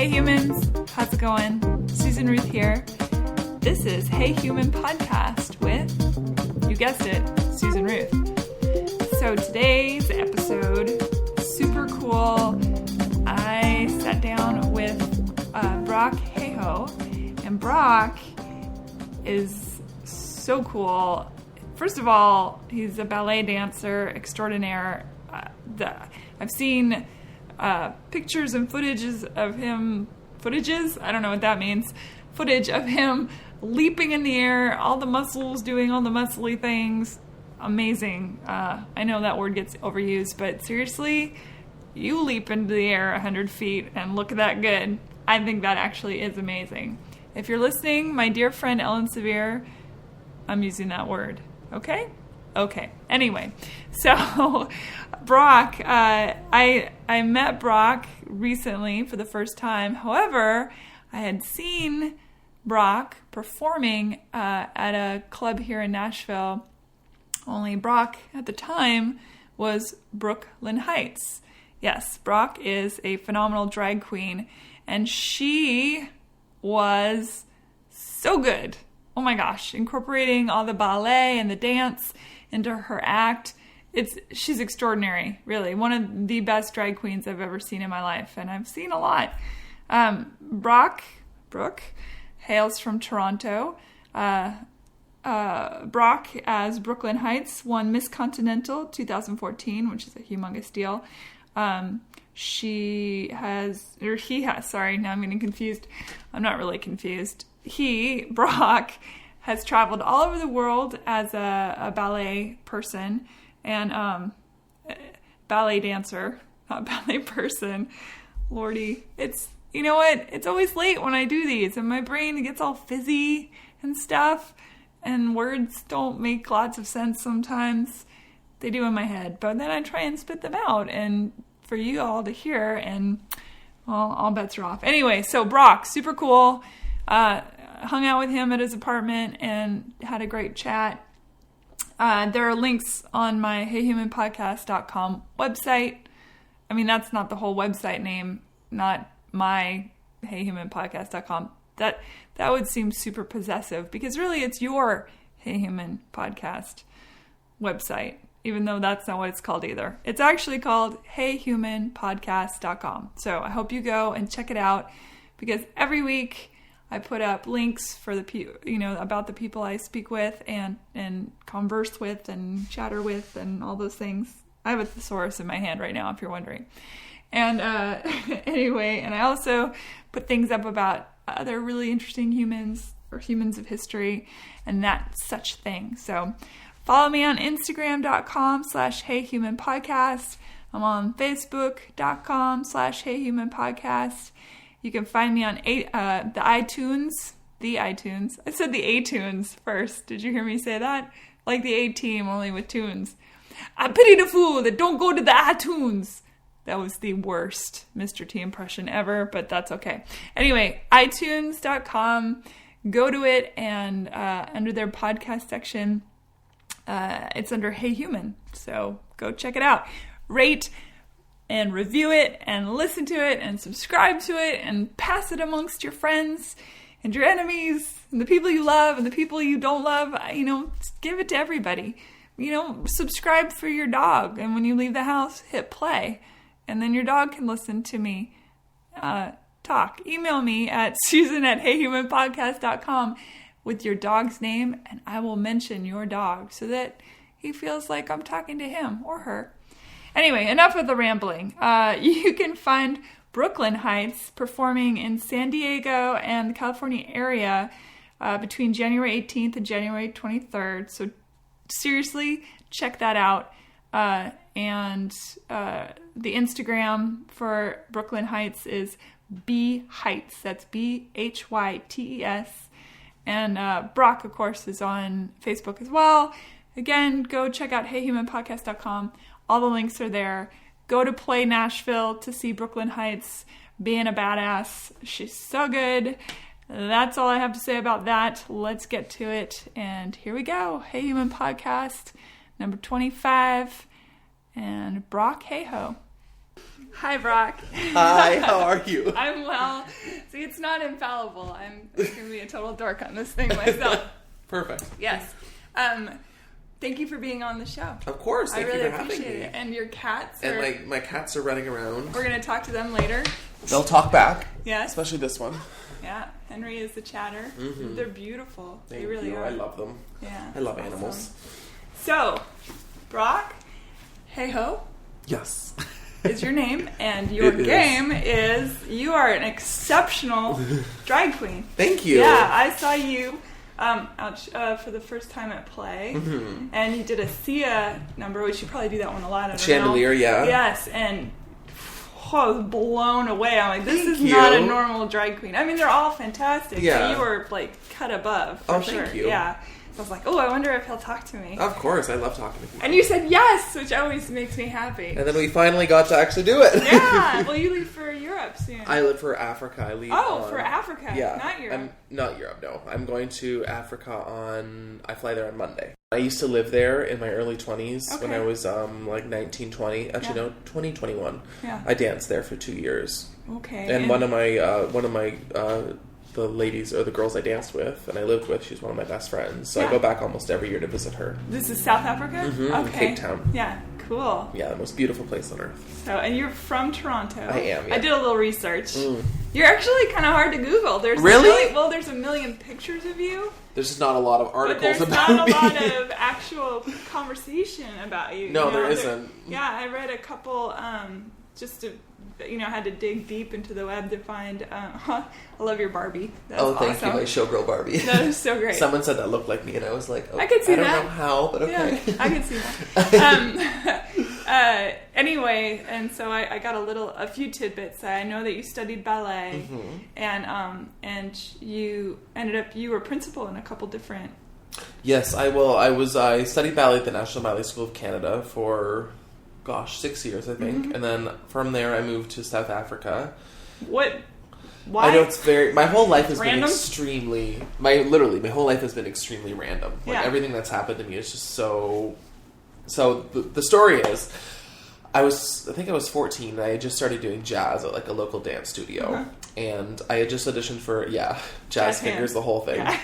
Hey humans, how's it going? Susan Ruth here. This is Hey Human Podcast with, you guessed it, Susan Ruth. So today's episode, super cool. I sat down with Brock Hayhoe, and Brock is so cool. First of all, he's a ballet dancer extraordinaire. I've seen pictures and footage of him leaping in the air, all the muscles doing all the muscly things. Amazing. I know that word gets overused, but seriously, you leap into the air 100 feet and look that good. I think that actually is amazing. If you're listening, my dear friend Ellen Severe, I'm using that word. Okay? Okay. Anyway, so Brock, I met Brock recently for the first time. However, I had seen Brock performing at a club here in Nashville. Only Brock at the time was Brooklyn Heights. Yes, Brock is a phenomenal drag queen, and she was so good. Oh my gosh, incorporating all the ballet and the dance into her act. She's extraordinary, really. One of the best drag queens I've ever seen in my life, and I've seen a lot. Brooke hails from Toronto. Brock, as Brooklyn Heights, won Miss Continental 2014, which is a humongous deal. He has, now I'm getting confused. I'm not really confused. Brock, has traveled all over the world as a ballet person and ballet dancer, not ballet person. Lordy, you know what? It's always late when I do these, and my brain gets all fizzy and stuff, and words don't make lots of sense sometimes. They do in my head, but then I try and spit them out, and for you all to hear, and well, all bets are off. Anyway, so Brock, super cool. Hung out with him at his apartment and had a great chat. There are links on my heyhumanpodcast.com website. I mean, that's not the whole website name, not my heyhumanpodcast.com. That would seem super possessive, because really it's your Hey Human Podcast website, even though that's not what it's called either. It's actually called heyhumanpodcast.com. So I hope you go and check it out, because every week I put up links for about the people I speak with and converse with and chatter with and all those things. I have a thesaurus in my hand right now, if you're wondering. And anyway, and I also put things up about other really interesting humans or humans of history and that such thing. So follow me on Instagram.com/HeyHumanPodcast. I'm on Facebook.com/HeyHumanPodcast. You can find me on the iTunes. I said the A-Tunes first. Did you hear me say that? Like the A-Team, only with tunes. I pity the fool that don't go to the iTunes. That was the worst Mr. T impression ever, but that's okay. Anyway, iTunes.com. Go to it, and under their podcast section, it's under Hey Human. So go check it out. Rate and review it, and listen to it, and subscribe to it, and pass it amongst your friends, and your enemies, and the people you love, and the people you don't love. Give it to everybody. Subscribe for your dog, and when you leave the house, hit play, and then your dog can listen to me talk. Email me at susan@heyhumanpodcast.com with your dog's name, and I will mention your dog so that he feels like I'm talking to him or her. Anyway, enough of the rambling. You can find Brooklyn Heights performing in San Diego and the California area between January 18th and January 23rd. So seriously, check that out. And the Instagram for Brooklyn Heights is BHeights. That's BHYTES. And Brock, of course, is on Facebook as well. Again, go check out heyhumanpodcast.com. All the links are there. Go to Play Nashville to see Brooklyn Heights being a badass. She's so good. That's all I have to say about that. Let's get to it. And here we go. Hey Human Podcast, number 25, and Brock Hayhoe. Hi, Brock. Hi, how are you? I'm well. See, it's not infallible. I'm going to be a total dork on this thing myself. Perfect. Yes. Thank you for being on the show. Of course. Thank I really you for having appreciate me. it. And your cats are... And my cats are running around. We're going to talk to them later. They'll talk back. Yes. Especially this one. Yeah. Henry is the chatter. Mm-hmm. They're beautiful. Thank they really you. are. I love them. Yeah. I love awesome. animals. So, Brock Hayhoe Yes. is your name, and your game is you are an exceptional drag queen. Thank you. Yeah, I saw you for the first time at Play, and you did a Sia number, which you probably do that one a lot. I don't Chandelier, know. yeah. Yes, and I was blown away. I'm like, this Thank is you. not a normal drag queen. I mean, they're all fantastic. Yeah. But you were like cut above. For sure. Thank you. Yeah. So I was like, oh, I wonder if he'll talk to me. Of course, I love talking to people. And you said yes, which always makes me happy. And then we finally got to actually do it. Yeah. Well, you leave for Europe soon. I live for Africa. I leave for Africa. Yeah. Not Europe. I'm not Europe, no. I'm going to Africa I fly there on Monday. I used to live there in my early 20s when I was like 19, 20. Actually, no, 20, 21. Yeah. I danced there for 2 years. Okay. And one of my the ladies or the girls I danced with and I lived with, she's one of my best friends. So I go back almost every year to visit her. This is South Africa? Mm-hmm, Okay. Cape Town. Yeah, cool. Yeah, the most beautiful place on earth. So, and you're from Toronto. I am, yeah. I did a little research. You're actually kind of hard to Google. There's Really? There's a million pictures of you. There's just not a lot of But articles there's about not me. a lot of actual conversation about you. No, you know? there isn't. Yeah, I read a couple just to, had to dig deep into the web to find, I love your Barbie. That's Thank awesome. you, my showgirl Barbie. That was so great. Someone said that looked like me, and I was like, I could see I don't that. know how, but okay. Yeah, I could see that. Anyway, and so I got a few tidbits. I know that you studied ballet, and you were principal in a couple different. Yes, I studied ballet at the National Ballet School of Canada for 6 years, I think. And then from there I moved to South Africa. What? Why? I know it's my whole life has Random? been extremely, my whole life has been extremely random. Like everything that's happened to me is just so the story is, I think I was 14 and I had just started doing jazz at like a local dance studio. And I had just auditioned for, jazz fingers, the whole thing. Yeah.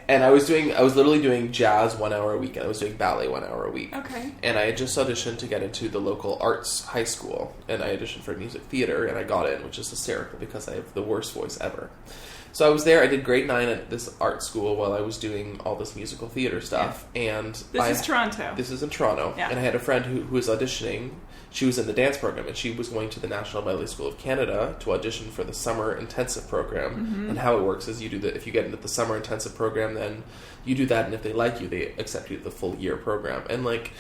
And I was literally doing jazz 1 hour a week and I was doing ballet 1 hour a week. Okay. And I had just auditioned to get into the local arts high school. And I auditioned for music theater and I got in, which is hysterical because I have the worst voice ever. So I was there, I did grade 9 at this art school while I was doing all this musical theater stuff. Yeah. And This is Toronto. This is in Toronto. Yeah. And I had a friend who was auditioning. She was in the dance program, and she was going to the National Ballet School of Canada to audition for the summer intensive program. And how it works is if you get into the summer intensive program, then you do that, and if they like you, they accept you to the full year program. And like,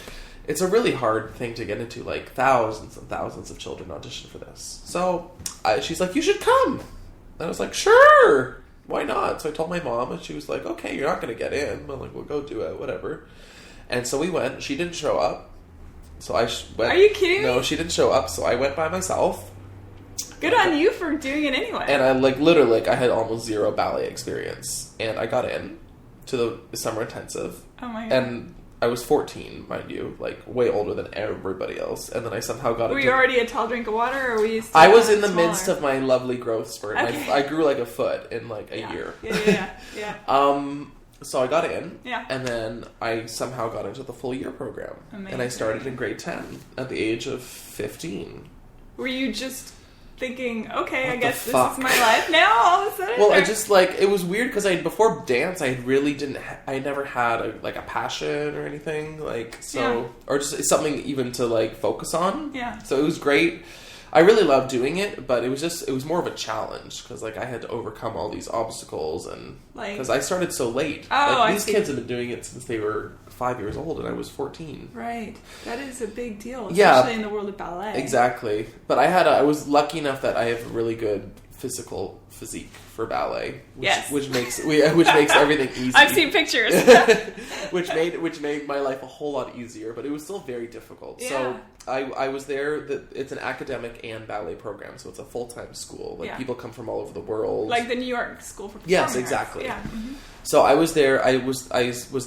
it's a really hard thing to get into. Like, thousands and thousands of children audition for this. So she's like, "You should come." And I was like, "Sure, why not?" So I told my mom, and she was like, "Okay, you're not going to get in." I'm like, "Well, go do it, whatever." And so we went. She didn't show up. So I went. Are you kidding me? No, she didn't show up, so I went by myself. Good on you for doing it anyway. And I literally I had almost zero ballet experience. And I got in to the summer intensive. Oh my God. And I was 14, mind you, like way older than everybody else. And then I somehow got Were you already a tall drink of water, or were you still I was in the smaller? midst of my lovely growth spurt. Okay. I grew like a foot in like a year. Yeah. So I got in, Yeah. and then I somehow got into the full year program. Amazing. And I started in grade 10 at the age of 15. Were you just thinking, okay, I What guess the this is fuck? my life now, all of a sudden? Well, I Or- just it was weird because before dance, I really didn't, I never had a passion or anything, or just something even to focus on. Yeah. So it was great. I really loved doing it, but it was more of a challenge because I had to overcome all these obstacles and because I started so late. These kids have been doing it since they were 5 years old and I was 14. Right. That is a big deal, especially Yeah. in the world of ballet. Exactly. But I was lucky enough that I have really good physical physique for ballet, which makes everything easy. I've seen pictures. which made my life a whole lot easier, but it was still very difficult. Yeah. So I was there. It's an academic and ballet program, so it's a full-time school. Like people come from all over the world, like the New York School for Performing Yes, Arts. exactly. Yeah. Mm-hmm. So I was there. I was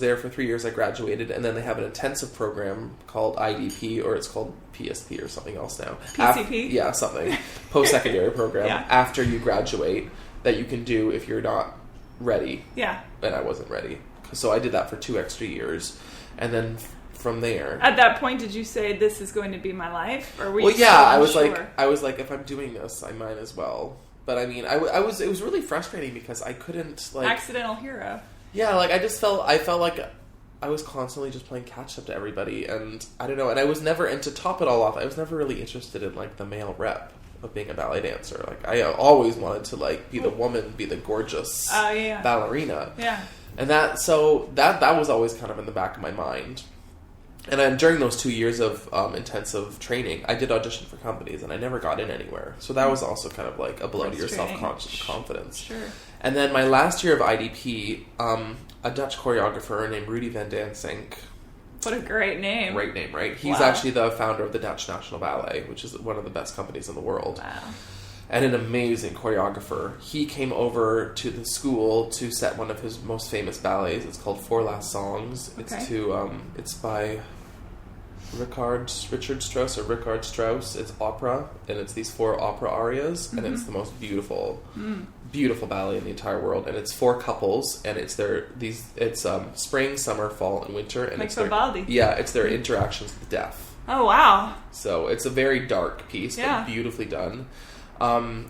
there for 3 years. I graduated, and then they have an intensive program called IDP, or it's called PSP or something else now. PCP? Something. Post-secondary program after you graduate that you can do if you're not ready. Yeah. And I wasn't ready. So I did that for 2 extra years. And then from there... At that point, did you say, this is going to be my life? Or were you I was like, if I'm doing this, I might as well. But I mean, it was really frustrating because I couldn't, like... Accidental hero. Yeah, like, I felt like I was constantly just playing catch up to everybody, and I don't know, and I was never, and to top it all off, I was never really interested in, like, the male rep of being a ballet dancer. Like, I always wanted to, like, be the woman, be the gorgeous ballerina. Yeah. And that was always kind of in the back of my mind. And then during those 2 years of intensive training, I did audition for companies, and I never got in anywhere. So that was also kind of like a blow to your self-confidence. Sure. And then my last year of IDP, a Dutch choreographer named Rudy van Dansink. What a great name. Great name, right? He's actually the founder of the Dutch National Ballet, which is one of the best companies in the world. Wow. And an amazing choreographer. He came over to the school to set one of his most famous ballets. It's called Four Last Songs. Okay. It's by Richard Strauss. It's opera, and it's these 4 opera arias, and it's the most beautiful ballet in the entire world. And it's 4 couples, and it's spring, summer, fall, and winter. And like it's Vivaldi. it's their interactions with death. Oh wow! So it's a very dark piece, but beautifully done. And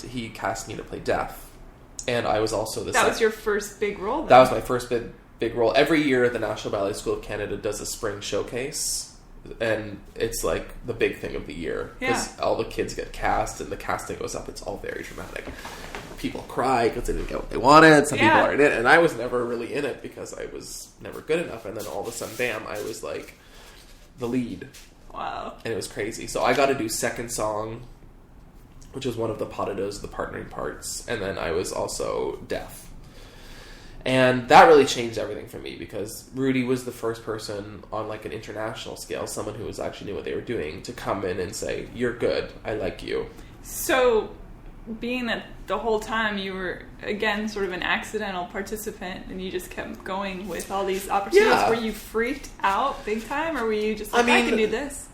he cast me to play Death. And I was also That was your first big role, then? That was my first big role. Every year, the National Ballet School of Canada does a spring showcase. And it's like the big thing of the year. Because all the kids get cast, and the casting goes up. It's all very dramatic. People cry because they didn't get what they wanted. Some people are in it. And I was never really in it because I was never good enough. And then all of a sudden, bam, I was like the lead. Wow. And it was crazy. So I got to do second song, which was one of the pas de deux, the partnering parts, and then I was also Deaf. And that really changed everything for me, because Rudy was the first person on, like, an international scale, someone who actually knew what they were doing, to come in and say, you're good, I like you. So, being that the whole time you were, again, sort of an accidental participant, and you just kept going with all these opportunities, were you freaked out big time, or were you just like, I can do this?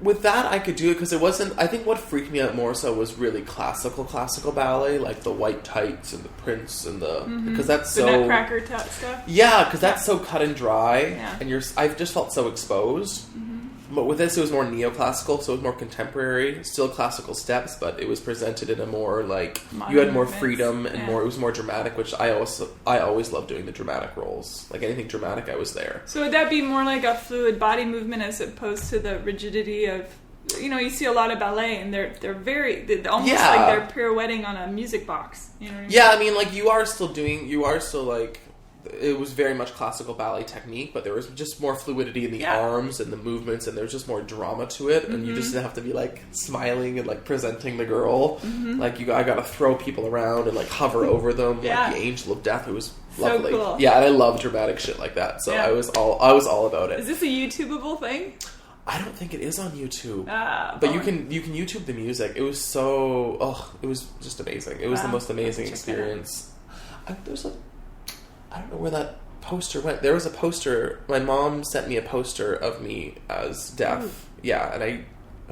With that, I could do it, because it wasn't... I think what freaked me out more so was really classical ballet, like the white tights and the prints and the... Because that's the nutcracker stuff? Yeah, because that's so cut and dry, and I've just felt so exposed. But with this, it was more neoclassical, so it was more contemporary, still classical steps, but it was presented in a more, like... Modern you had more movements. Freedom, and it was more dramatic, which I always love doing the dramatic roles. Like, anything dramatic, I was there. So would that be more like a fluid body movement as opposed to the rigidity of... You know, you see a lot of ballet, and they're almost like they're pirouetting on a music box. You know what I mean? Yeah, I mean, like, you are still, like... It was very much classical ballet technique, but there was just more fluidity in the arms and the movements, and there was just more drama to it, and you just didn't have to be, like, smiling and, like, presenting the girl. Like, I got to throw people around and, like, hover over them, like the Angel of Death, who was lovely. So cool. Yeah, and I love dramatic shit like that, so I was all about it. Is this a YouTubeable thing? I don't think it is on YouTube, but you can YouTube the music. It was it was just amazing. It was the most amazing experience. I don't know where that poster went. There was a poster. My mom sent me a poster of me as Deaf. Ooh. Yeah, and I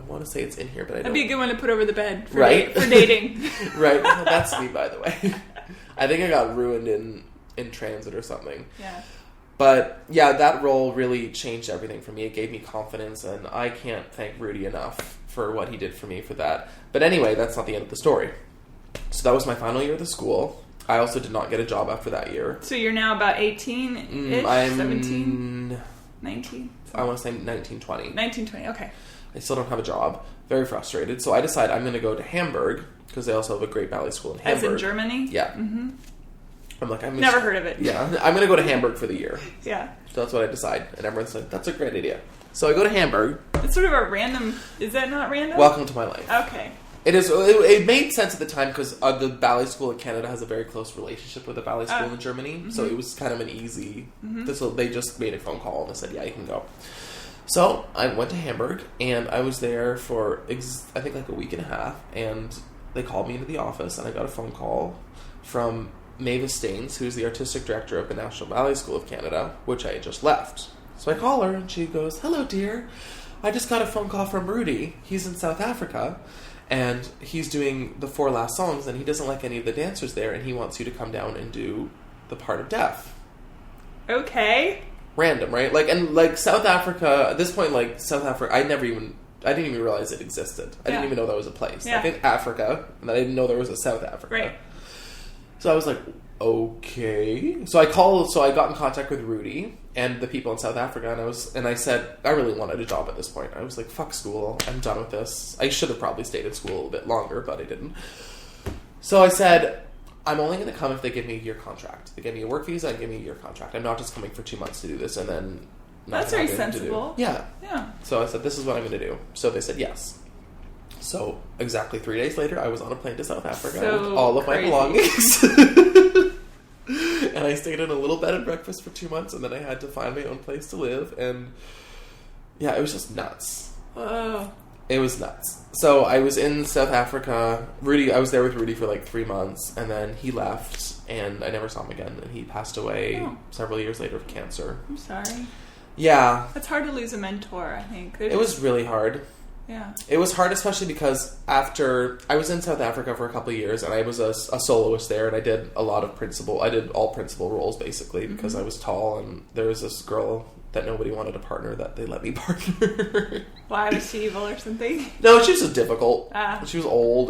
want to say it's in here, but I don't. That'd be a good one to put over the bed for, for dating. Right. Well, that's me, by the way. I think I got ruined in transit or something. Yeah. But, yeah, that role really changed everything for me. It gave me confidence, and I can't thank Rudy enough for what he did for me for that. But anyway, that's not the end of the story. So that was my final year of the school. I also did not get a job after that year. So you're now about 18-ish? I'm 17? 19? I want to say 19, 20. 19, 20, okay. I still don't have a job. Very frustrated. So I decide I'm going to go to Hamburg, because they also have a great ballet school in Hamburg. As in Germany? Yeah. Mm-hmm. I'm like, Never heard of it. Yeah. I'm going to go to Hamburg for the year. Yeah. So that's what I decide. And everyone's like, that's a great idea. So I go to Hamburg. It's sort of a random... Is that not random? Welcome to my life. Okay. It is. It made sense at the time because the ballet school in Canada has a very close relationship with the ballet school in Germany, mm-hmm. so it was kind of an easy. Mm-hmm. So they just made a phone call and they said, "Yeah, you can go." So I went to Hamburg and I was there for I think like a week and a half, and they called me into the office and I got a phone call from Mavis Staines, who's the artistic director of the National Ballet School of Canada, which I had just left. So I call her and she goes, "Hello, dear. I just got a phone call from Rudy. He's in South Africa. And he's doing the 4 last songs, and he doesn't like any of the dancers there, and he wants you to come down and do the part of Deaf." Okay. Random, right? Like South Africa, at this point, like, South Africa, I didn't even realize it existed. I didn't even know that was a place. Yeah. I think Africa, and I didn't know there was a South Africa. Right. So I was like, okay. So I got in contact with Rudy and the people in South Africa, and I said, I really wanted a job at this point. I was like, fuck school, I'm done with this. I should have probably stayed in school a little bit longer, but I didn't. So I said, I'm only going to come if they give me a year contract. They give me a work visa and give me a year contract. I'm not just coming for 2 months to do this and then... That's very sensible. Yeah. Yeah. So I said, this is what I'm going to do. So they said yes. So exactly 3 days later, I was on a plane to South Africa with all of my belongings. And I stayed in a little bed and breakfast for 2 months, and then I had to find my own place to live. And yeah, it was just nuts. Oh. It was nuts. So I was in South Africa. I was there with Rudy for like 3 months, and then he left, and I never saw him again. And he passed away several years later of cancer. I'm sorry. Yeah. It's hard to lose a mentor, I think. It was really hard. Yeah. It was hard, especially because after I was in South Africa for a couple of years, and I was a soloist there, and I did all principal roles basically because I was tall, and there was this girl that nobody wanted a partner that they let me partner. Why, was she evil or something? No, she was just difficult. She was old,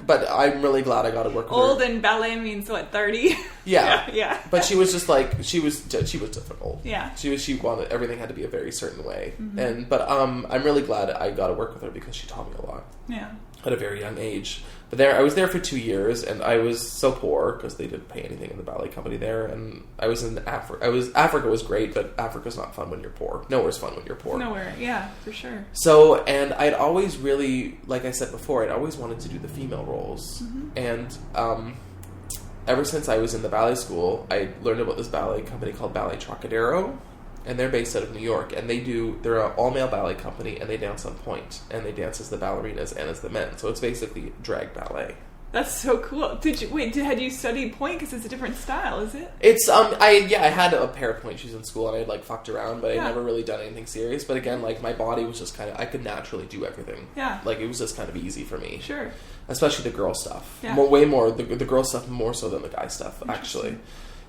but I'm really glad I got to work with her. Old in ballet means what, 30? Yeah. Yeah. But she was just like she was difficult. Yeah. She wanted everything had to be a very certain way. But I'm really glad I got to work with her because she taught me a lot. Yeah. At a very young age. But I was there for 2 years, and I was so poor because they didn't pay anything in the ballet company there. And I was in Africa. Africa was great, but Africa's not fun when you're poor. Nowhere's fun when you're poor. Nowhere, yeah, for sure. So, and I'd always really, like I said before, I'd always wanted to do the female roles. And ever since I was in the ballet school, I learned about this ballet company called Ballet Trocadero. And they're based out of New York, and they're an all-male ballet company, and they dance on point, and they dance as the ballerinas and as the men. So it's basically drag ballet. That's so cool. Had you studied point? Because it's a different style, is it? It's, I had a pair of point shoes in school, and I'd, like, fucked around, but I'd never really done anything serious. But again, like, my body was just kind of, I could naturally do everything. Yeah. Like, it was just kind of easy for me. Sure. Especially the girl stuff. Yeah. Way more, the girl stuff more so than the guy stuff, actually.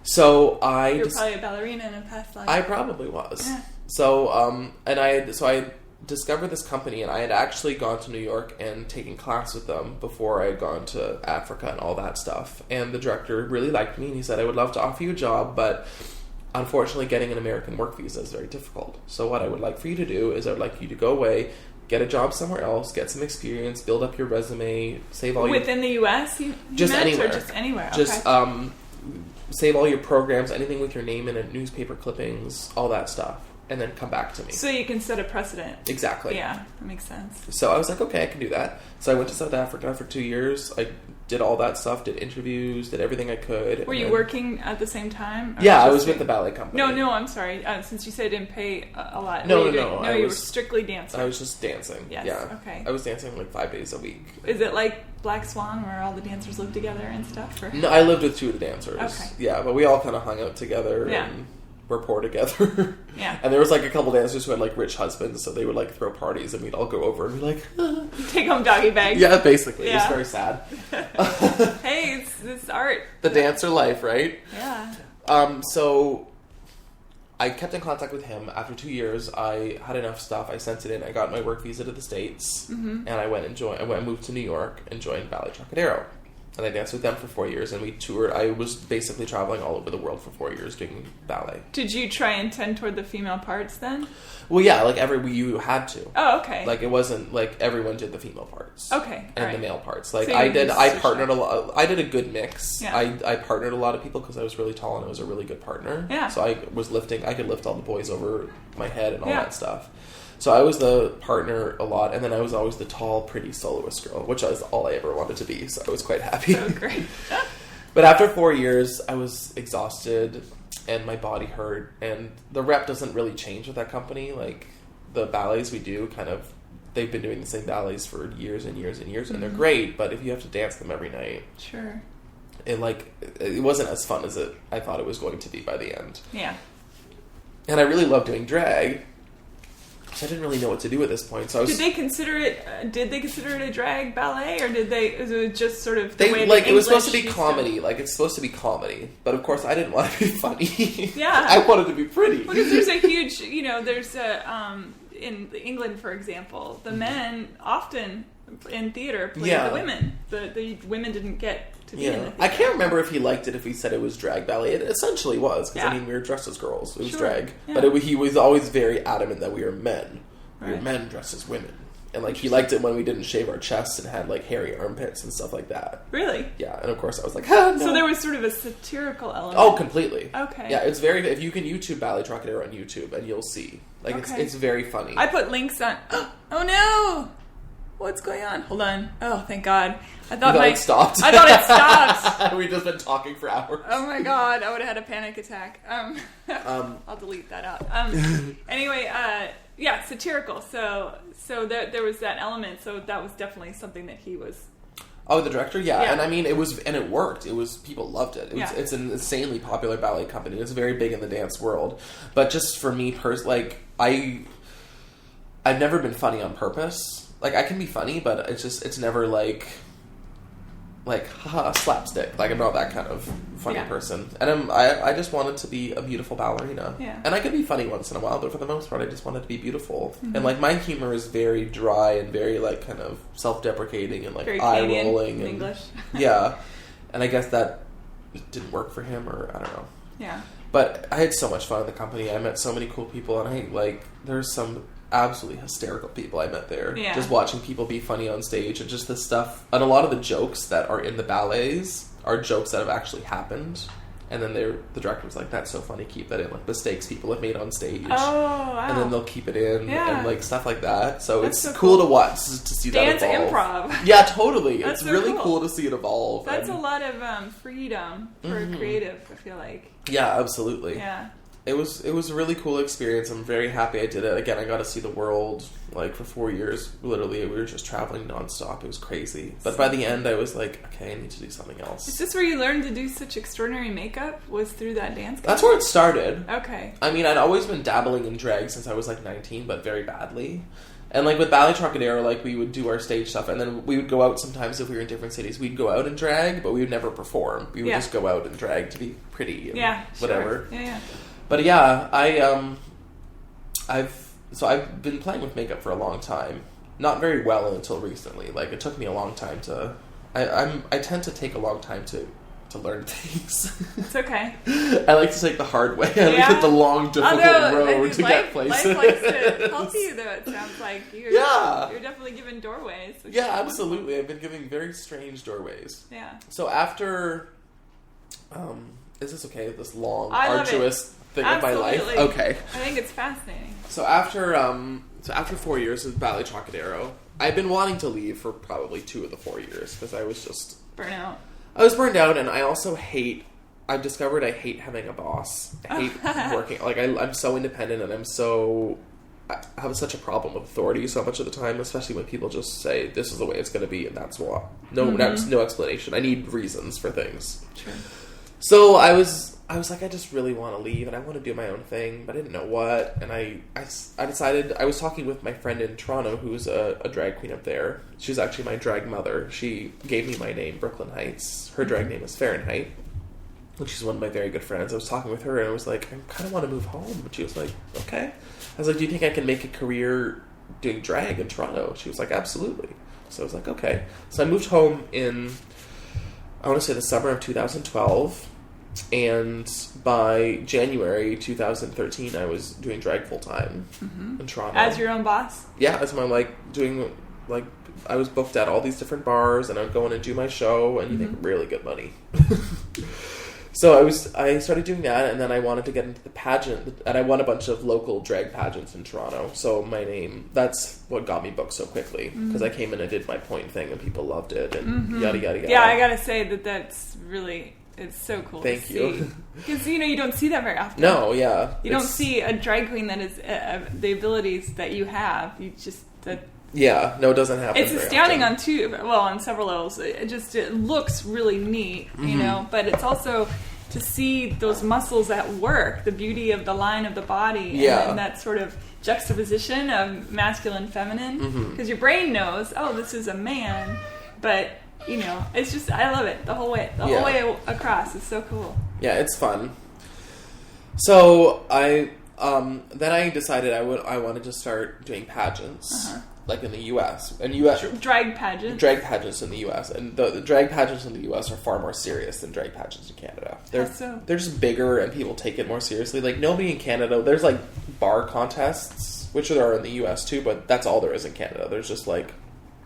So You're probably a ballerina in a past life. I probably was. Yeah. So, I discovered this company, and I had actually gone to New York and taken class with them before I had gone to Africa and all that stuff. And the director really liked me, and he said, I would love to offer you a job, but unfortunately getting an American work visa is very difficult. So what I would like for you to do is I would like you to go away, get a job somewhere else, get some experience, build up your resume, save all Within the U.S.? Just anywhere. Or just anywhere? Just, save all your programs, anything with your name in it, newspaper clippings, all that stuff, and then come back to me. So you can set a precedent. Exactly. Yeah, that makes sense. So I was like, okay, I can do that. So I went to South Africa for 2 years. I did all that stuff, did interviews, did everything I could. Were you working at the same time? Yeah, I was with the ballet company. No, I'm sorry. Since you said it didn't pay a lot. No, you were strictly dancing. I was just dancing. Yes, yeah. Okay. I was dancing like 5 days a week. Is it like Black Swan where all the dancers live together and stuff? Or? No, I lived with 2 of the dancers. Okay. Yeah, but we all kind of hung out together and were poor together. Yeah. And there was like a couple dancers who had like rich husbands, so they would like throw parties and we'd all go over and be like, take home doggy bags. Yeah, basically. Yeah. It was very sad. Hey, it's art. The dancer life, right? Yeah. So I kept in contact with him. After 2 years, I had enough stuff. I sent it in. I got my work visa to the States, and I moved to New York and joined Ballet Trocadero. And I danced with them for 4 years, and we toured. I was basically traveling all over the world for 4 years doing ballet. Did you try and tend toward the female parts then? Well, yeah, like you had to. Oh, okay. Like it wasn't like everyone did the female parts. Okay. And the male parts. Like so I partnered a lot. I did a good mix. Yeah. I partnered a lot of people because I was really tall and I was a really good partner. Yeah. So I could lift all the boys over my head and all that stuff. So I was the partner a lot, and then I was always the tall, pretty soloist girl, which was all I ever wanted to be, so I was quite happy. So great. But after 4 years, I was exhausted, and my body hurt, and the rep doesn't really change with that company. Like, the ballets we do, they've been doing the same ballets for years and years and years, and they're great, but if you have to dance them every night... Sure. It wasn't as fun as I thought it was going to be by the end. Yeah. And I really love doing drag... I didn't really know what to do at this point. So did they consider it a drag ballet, or was it just sort of the way like it was supposed to be comedy? Like it's supposed to be comedy, but of course I didn't want to be funny. Yeah, I wanted to be pretty. Because there's a huge, there's a in England, for example, the men often in theater play the women. The women didn't get to be in the theater. I can't remember if he liked it if we said it was drag ballet. It essentially was, because we were dressed as girls. It was drag. Yeah. But he was always very adamant that we were men. We were men dressed as women. And he liked it when we didn't shave our chests and had hairy armpits and stuff like that. Really? Yeah, and of course I was like, no. So there was sort of a satirical element. Oh, completely. Okay. Yeah, it's very, if you can YouTube Ballet Trocadero on YouTube and you'll see. It's very funny. I put links on, oh no! What's going on? Hold on. Oh, thank God. I thought it stopped. I thought it stopped. We've just been talking for hours. Oh my God. I would have had a panic attack. I'll delete that out. Anyway, satirical. So there was that element. So that was definitely something that he was... Oh, the director? Yeah. And I mean, it worked. People loved it. It's an insanely popular ballet company. It's very big in the dance world. But just for me personally, I've never been funny on purpose. I can be funny, but it's never haha, slapstick. I'm not that kind of funny person. And I just wanted to be a beautiful ballerina. Yeah. And I could be funny once in a while, but for the most part, I just wanted to be beautiful. Mm-hmm. And my humor is very dry and very kind of self-deprecating and very eye Canadian rolling. And English. Yeah. And I guess that didn't work for him, or I don't know. Yeah. But I had so much fun in the company. I met so many cool people, and there's some absolutely hysterical people I met there. Yeah. Just watching people be funny on stage, and just the stuff, and a lot of the jokes that are in the ballets are jokes that have actually happened. And then the director was like, "That's so funny, keep that in." Mistakes people have made on stage. Oh, wow. And then they'll keep it in, and stuff like that. So That's it's so cool to watch, to see dance that evolve. Improv. Yeah, totally. That's it's so really cool to see it evolve. That's a lot of freedom for a creative, I feel like. Yeah, absolutely. Yeah. It was a really cool experience. I'm very happy I did it. Again, I got to see the world, for 4 years. Literally, we were just traveling nonstop. It was crazy. But by the end, I was like, okay, I need to do something else. Is this where you learned to do such extraordinary makeup? Was through that dance company? That's where it started. Okay. I mean, I'd always been dabbling in drag since I was 19, but very badly. And with Ballet Trocadero, we would do our stage stuff, and then we would go out sometimes if we were in different cities. We'd go out and drag, but we would never perform. We would just go out and drag to be pretty and whatever. Sure. Yeah. But yeah, I've been playing with makeup for a long time. Not very well until recently. It took me a long time to. I tend to take a long time to learn things. It's okay. I like to take the hard way. I like the long, difficult road to get places. Life likes to help you, though. It sounds like you're definitely given doorways. Yeah, absolutely. I've been giving very strange doorways. Yeah. So after, is this okay? This long, arduous thing of my life. Okay. I think it's fascinating. So after 4 years of Ballet Trocadero, I've been wanting to leave for probably 2 of the 4 years because I was just burnout. I was burned out, and I also I've discovered I hate having a boss. I hate working. I'm so independent, and I have such a problem with authority so much of the time, especially when people just say, this is the way it's going to be, and that's what. No explanation. I need reasons for things. Sure. So I was like, I just really want to leave, and I want to do my own thing, but I didn't know what, and I decided, I was talking with my friend in Toronto, who's a drag queen up there. She's actually my drag mother. She gave me my name, Brooklyn Heights. Her drag name is Fahrenheit, and she's one of my very good friends. I was talking with her, and I was like, I kind of want to move home, and she was like, okay. I was like, do you think I can make a career doing drag in Toronto? She was like, absolutely. So I was like, okay. So I moved home in I want to say the summer of 2012. And by January 2013, I was doing drag full time in Toronto. As your own boss? Yeah, as my doing I was booked at all these different bars, and I would go in and do my show, and you make really good money. So I started doing that, and then I wanted to get into the pageant, and I won a bunch of local drag pageants in Toronto. So that's what got me booked so quickly, because I came in and did my point thing, and people loved it, and yada yada yada. Yeah, I gotta say that's really. It's so cool to Thank you. see. Because, you don't see that very often. No, yeah. You don't see a drag queen that is the abilities that you have. You just... Yeah, no, it doesn't happen. It's astounding on several levels. It looks really neat, but it's also to see those muscles at work, the beauty of the line of the body, and that sort of juxtaposition of masculine, feminine. Because your brain knows, oh, this is a man, but... it's just, I love it the whole way across. It's so cool. Yeah, it's fun. So then I decided I wanted to start doing pageants, like in the U.S. and drag pageants in the U.S. and the drag pageants in the U.S. are far more serious than drag pageants in Canada. They're just bigger and people take it more seriously. Like nobody in Canada. There's like bar contests, which there are in the U.S. too, but that's all there is in Canada. There's just like.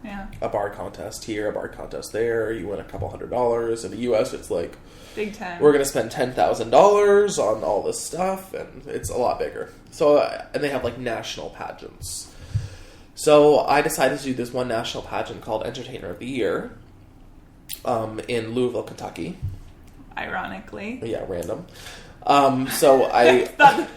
Yeah. A bar contest here, a bar contest there. You win a couple $100. In the U.S., it's like big time. We're going to spend $10,000 on all this stuff, and it's a lot bigger. So, and they have like national pageants. So I decided to do this one national pageant called Entertainer of the Year, in Louisville, Kentucky. Ironically, yeah, random. So I not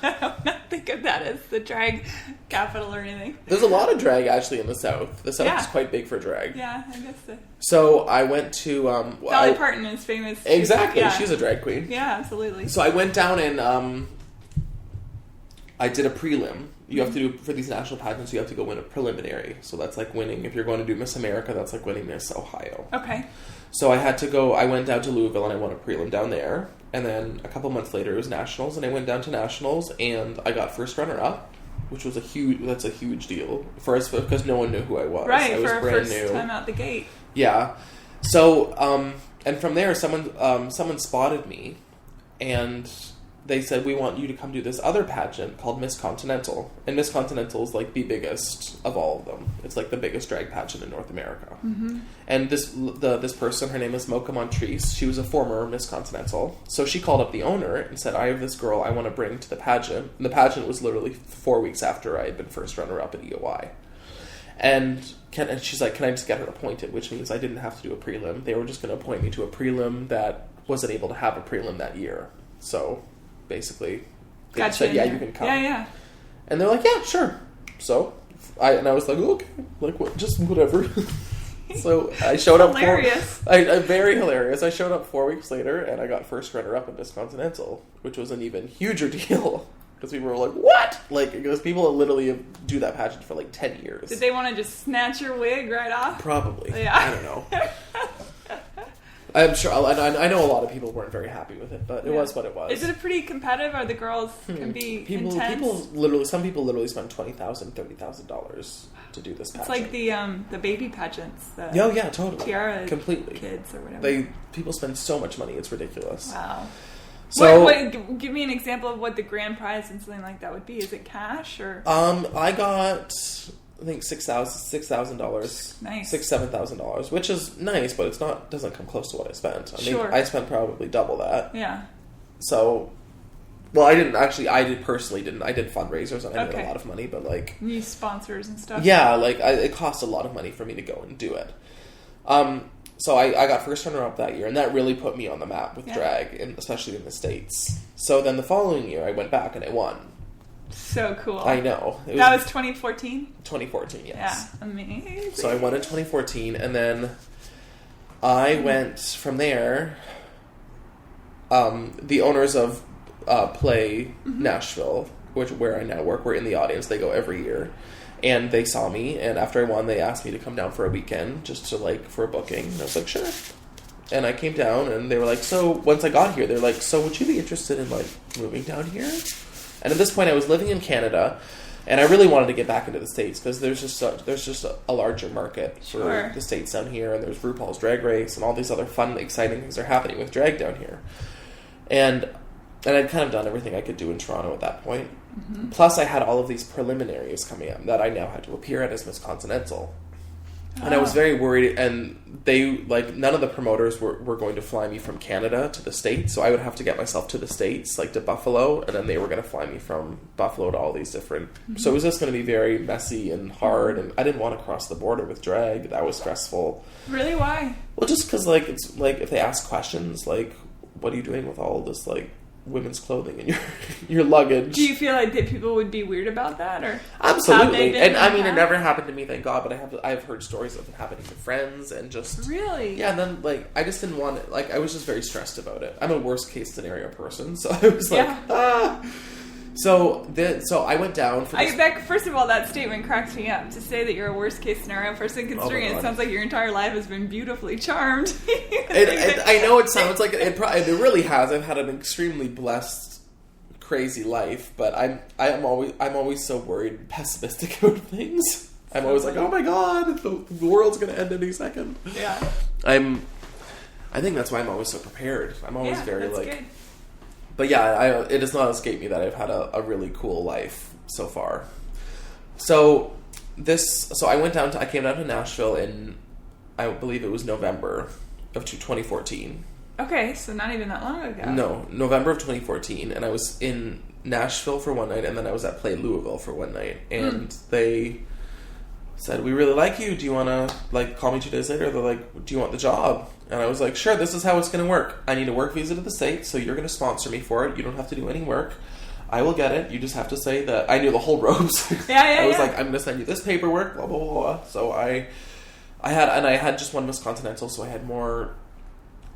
think of that as the drag capital or anything. There's a lot of drag actually in the South. The South is quite big for drag. Yeah, I guess so. So I went to Dolly Parton is famous. Exactly, she's a drag queen. Yeah, absolutely. So I went down and I did a prelim. You have to do for these national pageants. You have to go win a preliminary. So that's like winning. If you're going to do Miss America, that's like winning Miss Ohio. Okay. So I had to go. I went down to Louisville and I won a prelim down there. And then a couple months later, it was nationals, and I went down to nationals, and I got first runner-up, which was a huge deal for us because no one knew who I was. Right, I was for brand first new. Time out the gate. Yeah. So, and from there, someone spotted me, and they said, we want you to come do this other pageant called Miss Continental. And Miss Continental is like the biggest of all of them. It's like the biggest drag pageant in North America. Mm-hmm. And this person, her name is Mocha Montrese. She was a former Miss Continental. So she called up the owner and said, I have this girl I want to bring to the pageant. And the pageant was literally 4 weeks after I had been first runner-up at EOI. And she's like, can I just get her appointed? Which means I didn't have to do a prelim. They were just going to appoint me to a prelim that wasn't able to have a prelim that year. So... basically, they just said, you can come. Yeah. And they're like, yeah, sure. So, I was like, okay, like, what, just whatever. So, I showed up. Hilarious. Very hilarious. I showed up 4 weeks later, and I got first runner-up in Miss Continental, which was an even huger deal. Because people were like, what? Like, because people literally do that pageant for like 10 years. Did they want to just snatch your wig right off? Probably. Yeah. I don't know. I'm sure. I know a lot of people weren't very happy with it, but it was what it was. Is it pretty competitive? Or the girls can be intense? Some people literally spend $20,000, $30,000 to do this pageant. It's like the baby pageants. Yeah, totally. Tiara completely kids or whatever. People spend so much money, it's ridiculous. Wow. So, give me an example of what the grand prize and something like that would be. Is it cash or? I got. I think $6,000. Nice. $7,000, which is nice, but doesn't come close to what I spent. Sure. I spent probably double that. Yeah. So, well, I didn't actually. I personally didn't. I did fundraisers and I made a lot of money, but like new sponsors and stuff. Yeah, like it cost a lot of money for me to go and do it. So I got first runner-up that year, and that really put me on the map with drag, especially in the States. So then the following year, I went back and I won. So cool. I know. That was 2014? 2014, yes. Yeah, amazing. So I won in 2014, and then I went from there. The owners of Play Nashville, where I now work, were in the audience. They go every year. And they saw me, and after I won, they asked me to come down for a weekend, just to, for a booking. And I was like, sure. And I came down, and they were like, so, once I got here, they're like, so would you be interested in, moving down here? And at this point, I was living in Canada. And I really wanted to get back into the States because there's just a larger market for the States down here, and there's RuPaul's Drag Race and all these other fun, exciting things are happening with drag down here. And I'd kind of done everything I could do in Toronto at that point. Mm-hmm. Plus, I had all of these preliminaries coming up that I now had to appear at as Miss Continental. And I was very worried, and they, like, none of the promoters were going to fly me from Canada to the States, so I would have to get myself to the States, like to Buffalo, and then they were going to fly me from Buffalo to all these different... Mm-hmm. So it was just going to be very messy and hard, and I didn't want to cross the border with drag. That was stressful. Really? Why? Well, just because, like, it's, like, if they ask questions, like, what are you doing with all this, like, women's clothing and your luggage? Do you feel like that people would be weird about that, or absolutely? And I mean, it never happened to me, thank God. But I've heard stories of it happening to friends, and just really, yeah. And then like I just didn't want it. Like I was just very stressed about it. I'm a worst case scenario person, so I was like, So I went down for this. First of all, that statement cracks me up. To say that you're a worst case scenario person, considering it sounds like your entire life has been beautifully charmed. I know it sounds like it really has. I've had an extremely blessed, crazy life, but I'm always so worried and pessimistic about things. I'm always like, oh my God, the world's going to end any second. Yeah. I think that's why I'm always so prepared. I'm always very like. Good. But yeah, it does not escape me that I've had a really cool life so far. So I came down to Nashville in, I believe it was November of 2014. Okay, so not even that long ago. No, November of 2014, and I was in Nashville for one night, and then I was at Play Louisville for one night, and they said, we really like you, do you want to, like, call me 2 days later? They're like, do you want the job? And I was like, sure, this is how it's going to work. I need a work visa to the States, so you're going to sponsor me for it. You don't have to do any work. I will get it. You just have to say that. I knew the whole ropes. I was like, I'm going to send you this paperwork, blah, blah, blah, blah. So I had just one Miss Continental, so I had more,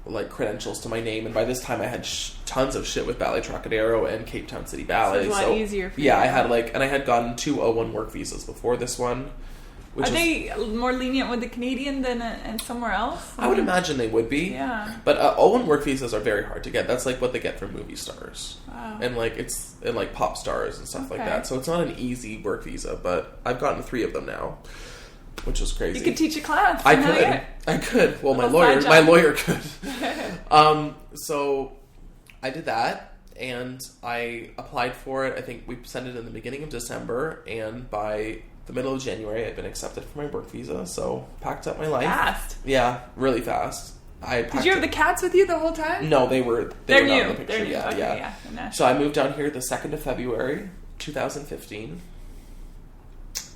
like, credentials to my name. And by this time, I had tons of shit with Ballet Trocadero and Cape Town City Ballet. So it's a lot easier for you. Yeah, I had, like, and I had gotten 2 O1 work visas before this one. Are they more lenient with the Canadian than somewhere else? I would imagine they would be. Yeah. But O1 work visas are very hard to get. That's like what they get from movie stars. Wow. And like pop stars and stuff like that. So it's not an easy work visa, but I've gotten 3 of them now, which is crazy. You could teach a class. I could. Well, my lawyer could. So I did that, and I applied for it. I think we sent it in the beginning of December, and by the middle of January, I'd been accepted for my work visa, so packed up my life. Fast. Yeah, really fast. Did you have the cats with you the whole time? No, they were They're not new. in the picture. They're new. Yeah. So I moved down here the 2nd of February, 2015,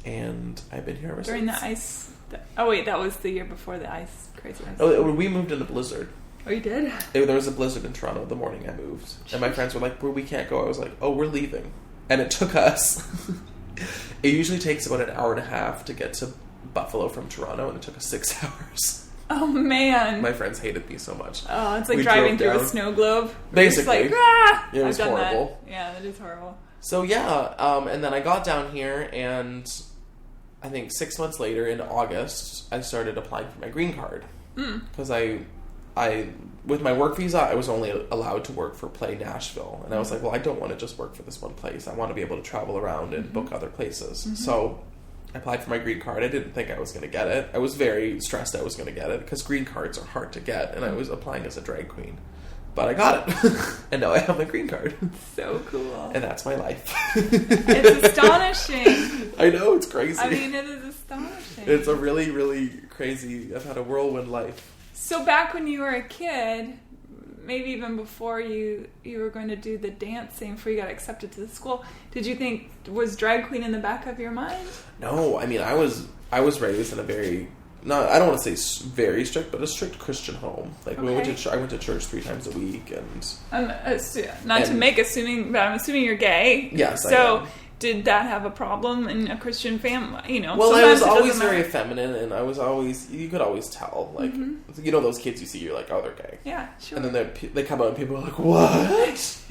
and I've been here ever since. During the ice... Oh, wait, that was the year before the ice craziness. Oh, we moved in a blizzard. Oh, you did? There was a blizzard in Toronto the morning I moved, and my friends were like, well, we can't go. I was like, oh, we're leaving. And it took us... It usually takes about an hour and a half to get to Buffalo from Toronto, and it took us 6 hours. Oh, man. My friends hated me so much. Oh, it's like driving through a snow globe. Basically. Like, ah! It was horrible. That. Yeah, that is horrible. So, yeah, and then I got down here, and I think 6 months later, in August, I started applying for my green card. Because I with my work visa, I was only allowed to work for Play Nashville. And I was like, well, I don't want to just work for this one place. I want to be able to travel around and book other places. So I applied for my green card. I didn't think I was going to get it. I was very stressed I was going to get it because green cards are hard to get. And I was applying as a drag queen. But I got it. And now I have my green card. So cool. And that's my life. It's astonishing. I know, it's crazy. I mean, it is astonishing. It's a really, really crazy... I've had a whirlwind life. So back when you were a kid, maybe even before you were going to do the dancing before you got accepted to the school, did you think, was drag queen in the back of your mind? No, I mean, I was raised in a very, I don't want to say very strict, but a strict Christian home. Like, I went to church 3 times a week, and... not to make assuming, but I'm assuming you're gay. Yes, so, I am. Did that have a problem in a Christian family? You know, well, I was always very feminine, and I was always, you could always tell, like, you know those kids you see, you're like, oh, they're gay. Yeah, sure. And then they come out and people are like, what?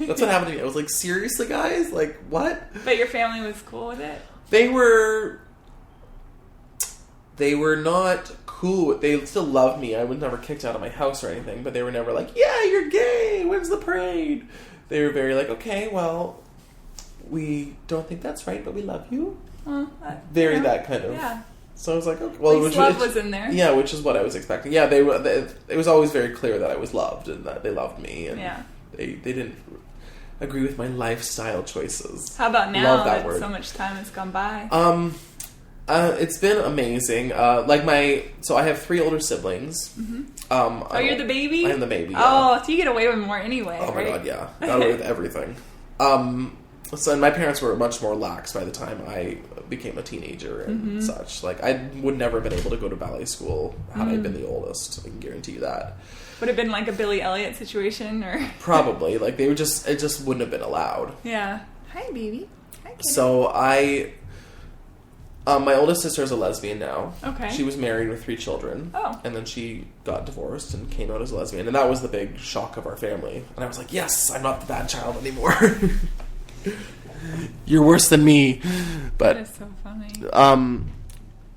That's what happened to me. I was like, seriously, guys? Like, what? But your family was cool with it? They were not cool. They still loved me. I was never kicked out of my house or anything, but they were never like, yeah, you're gay. When's the parade? They were very like, okay, well... we don't think that's right, but we love you. That kind of. Yeah. So I was like, okay, well, love was in there. Yeah, which is what I was expecting. Yeah, it was always very clear that I was loved and that they loved me, and they didn't agree with my lifestyle choices. How about now that so much time has gone by? It's been amazing. So I have 3 older siblings. Mm-hmm. You're the baby? I am the baby. Yeah. Oh, so you get away with more anyway. Oh right? my god, yeah, got away with everything. And my parents were much more lax by the time I became a teenager and such. Like, I would never have been able to go to ballet school had I been the oldest. I can guarantee you that. Would it have been like a Billy Elliot situation, or probably like it just wouldn't have been allowed. Yeah. Hi, baby. Hi, kid. So my oldest sister is a lesbian now. Okay. She was married with 3 children. Oh. And then she got divorced and came out as a lesbian, and that was the big shock of our family. And I was like, yes, I'm not the bad child anymore. You're worse than me. But that is so funny.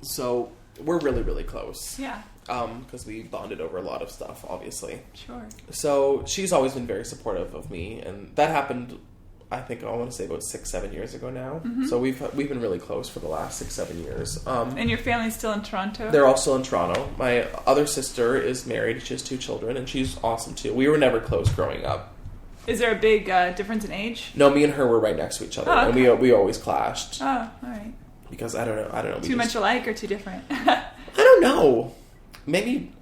So we're really, really close. Yeah. Because we bonded over a lot of stuff, obviously. Sure. So she's always been very supportive of me, and that happened, I think, I want to say about 6-7 years ago now. Mm-hmm. So we've been really close for the last 6-7 years. And your family's still in Toronto? They're all still in Toronto. My other sister is married. She has 2 children, and she's awesome too. We were never close growing up. Is there a big difference in age? No, me and her were right next to each other, and we always clashed. Oh, all right. Because I don't know. Too much alike or too different? I don't know. Maybe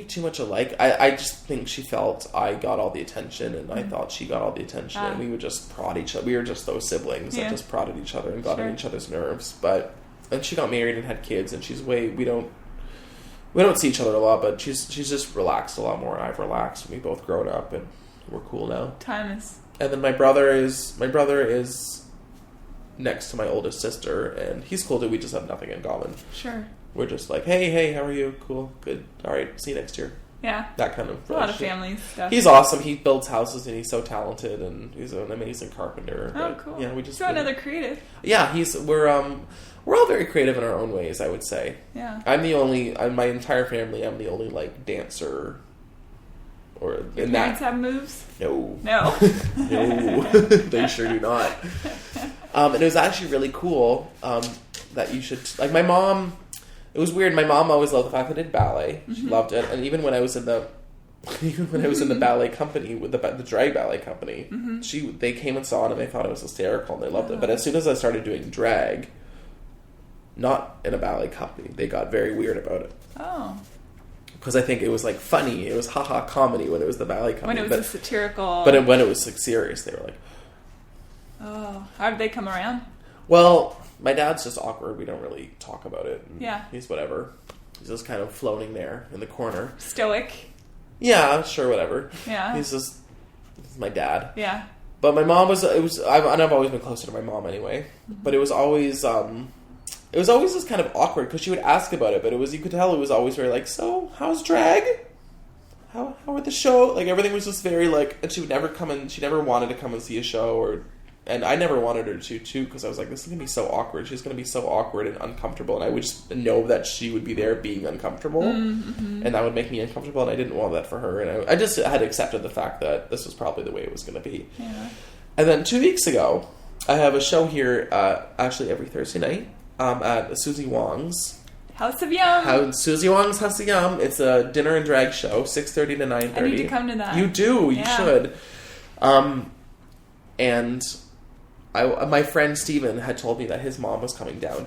too much alike. I just think she felt I got all the attention, and I thought she got all the attention, and we would just prod each other. We were just those siblings that just prodded each other and got on each other's nerves. And she got married and had kids, and we don't see each other a lot, but she's just relaxed a lot more, and I've relaxed, and we both grown up, and we're cool now. Timeless. And then my brother is next to my oldest sister, and he's cool too. We just have nothing in common. Sure. We're just like, hey, how are you? Cool, good, all right, see you next year. Yeah. That kind of a lot of family stuff. He's awesome. He builds houses, and he's so talented, and he's an amazing carpenter. Oh, cool. Yeah, we just another creative. Yeah, we're all very creative in our own ways, I would say. Yeah. My entire family, I'm the only like dancer. Or your parents have moves? No. No. No. They sure do not. And it was actually really cool that you should... Like, my mom... It was weird. My mom always loved the fact that I did ballet. She loved it. And even when I was in the... ballet company, with the drag ballet company, they came and saw it, and they thought it was hysterical, and they loved it. But as soon as I started doing drag, not in a ballet company, they got very weird about it. Oh. Because I think it was like funny. It was haha comedy when it was the ballet company. When it was a satirical... But when it was like serious, they were like... Oh. How did they come around? Well, my dad's just awkward. We don't really talk about it. Yeah. He's whatever. He's just kind of floating there in the corner. Stoic. Yeah, sure, whatever. Yeah. He's my dad. Yeah. But my mom I've always been closer to my mom anyway. Mm-hmm. But it was always just kind of awkward because she would ask about it, but you could tell it was always very like, so how's drag? How are the show? Like, everything was just very like, and she would never she never wanted to come and see a show, and I never wanted her to too, because I was like, this is going to be so awkward. She's going to be so awkward and uncomfortable, and I would just know that she would be there being uncomfortable, and that would make me uncomfortable, and I didn't want that for her, and I just had accepted the fact that this was probably the way it was going to be. Yeah. And then 2 weeks ago, I have a show here, actually every Thursday night, at Susie Wong's. House of Yum. Susie Wong's House of Yum. It's a dinner and drag show, 6:30 to 9:30. I need to come to that. You do. You should. And my friend Steven had told me that his mom was coming down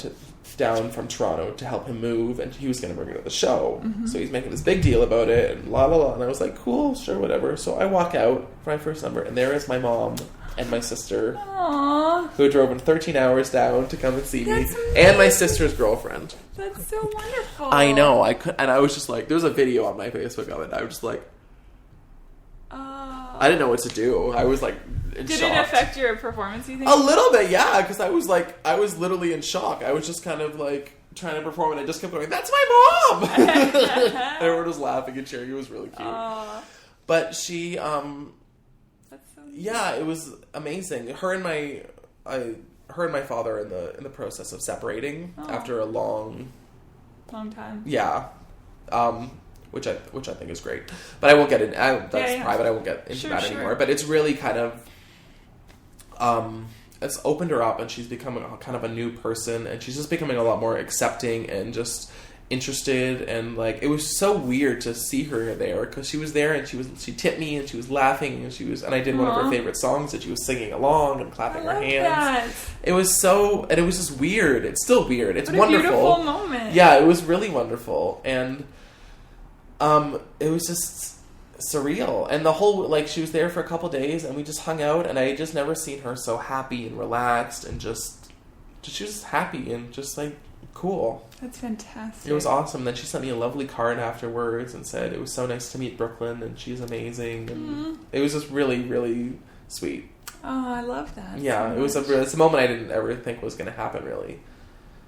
from Toronto to help him move, and he was going to bring her to the show. Mm-hmm. So he's making this big deal about it, and la la la. And I was like, cool, sure, whatever. So I walk out for my first number, and there is my mom and my sister. Aww. Who drove in 13 hours down to come and see me. Amazing. And my sister's girlfriend. That's so wonderful. I know. I was just like, there's a video on my Facebook of it. I was just like, I didn't know what to do. I was like, in shock. Did it affect your performance, you think? A little bit, yeah, because I was literally in shock. I was just kind of like trying to perform, and I just kept going, that's my mom! Everyone was laughing and cheering. It was really cute. But she, yeah, it was amazing. Her and my father in the process of separating after a long time. Yeah, which I think is great. But I won't get in. That's private. I won't get into that anymore. But it's really kind of it's opened her up, and she's becoming kind of a new person, and she's just becoming a lot more accepting and just interested. And like, it was so weird to see her there, because she was there and she tipped me and she was laughing and I did one of her favorite songs that she was singing along and clapping her hands. That. It was just weird. It's still weird. It's what wonderful. A beautiful moment. Yeah, it was really wonderful. And it was just surreal. And the whole, like, she was there for a couple days and we just hung out, and I just never seen her so happy and relaxed, and just she was just happy and just like cool. That's fantastic. It was awesome. Then she sent me a lovely card afterwards and said it was so nice to meet Brooklyn and she's amazing. And it was just really, really sweet. Oh, I love that. Yeah, so it's a moment I didn't ever think was going to happen, really.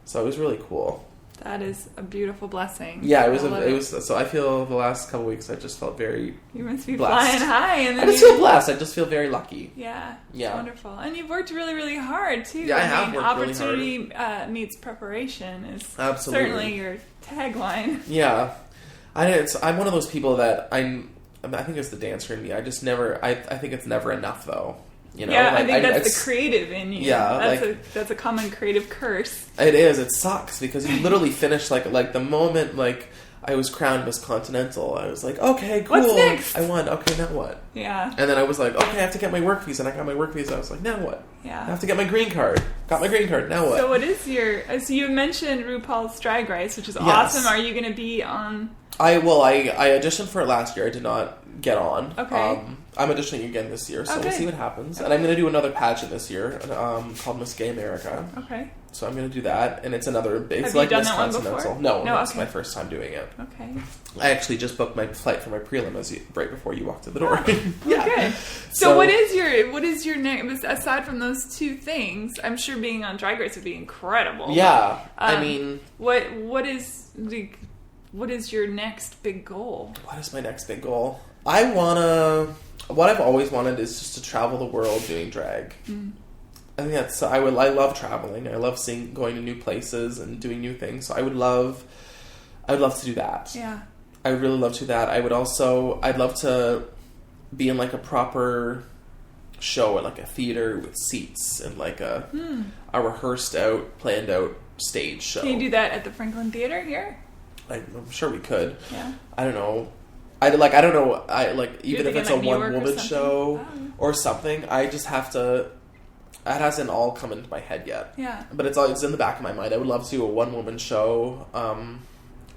So it was really cool. That is a beautiful blessing. Yeah, it was. So I feel the last couple of weeks I just felt very. You must be blessed. flying high, and then I just feel blessed. I just feel very lucky. Yeah, yeah, wonderful. And you've worked really, really hard too. Yeah, I have worked opportunity really hard. Meets preparation is absolutely certainly your tagline. Yeah, I'm one of those people that I think it's the dancer in me. I just never. I think it's never enough though. You know, yeah, like, I think that's the creative in you. Yeah, that's a common creative curse. It is. It sucks because you literally finish like the moment like I was crowned Miss Continental. I was like, okay, cool. What's next? I won. Okay, now what? Yeah. And then I was like, okay, I have to get my work visa, and I got my work visa. I was like, now what? Yeah. I have to get my green card. Got my green card. Now what? So what is so you mentioned RuPaul's Drag Race, which is awesome. Are you going to be on? I auditioned for it last year. I did not get on. Okay. I'm auditioning again this year, so okay. we'll see what happens. Okay. And I'm going to do another pageant this year called Miss Gay America. Okay. So I'm going to do that, and it's another big... Have it's you like done Miss that one Continental. before? No, it's okay. my first time doing it. Okay. I actually just booked my flight for my prelim right before you walked through the door. Yeah. Okay. So what is your next, aside from those two things? I'm sure being on Drag Race would be incredible. Yeah. I mean... What is your next big goal? What is my next big goal? What I've always wanted is just to travel the world doing drag. I think that's... I love traveling. I love going to new places and doing new things. So I would love to do that. Yeah. I would really love to do that. I'd love to be in like a proper show at like a theater with seats and like a rehearsed out, planned out stage show. Can you do that at the Franklin Theater here? I'm sure we could. Yeah. I don't know. I don't know. Even if it's a one-woman show or something, I just have to... It hasn't all come into my head yet. Yeah. But it's in the back of my mind. I would love to do a one-woman show.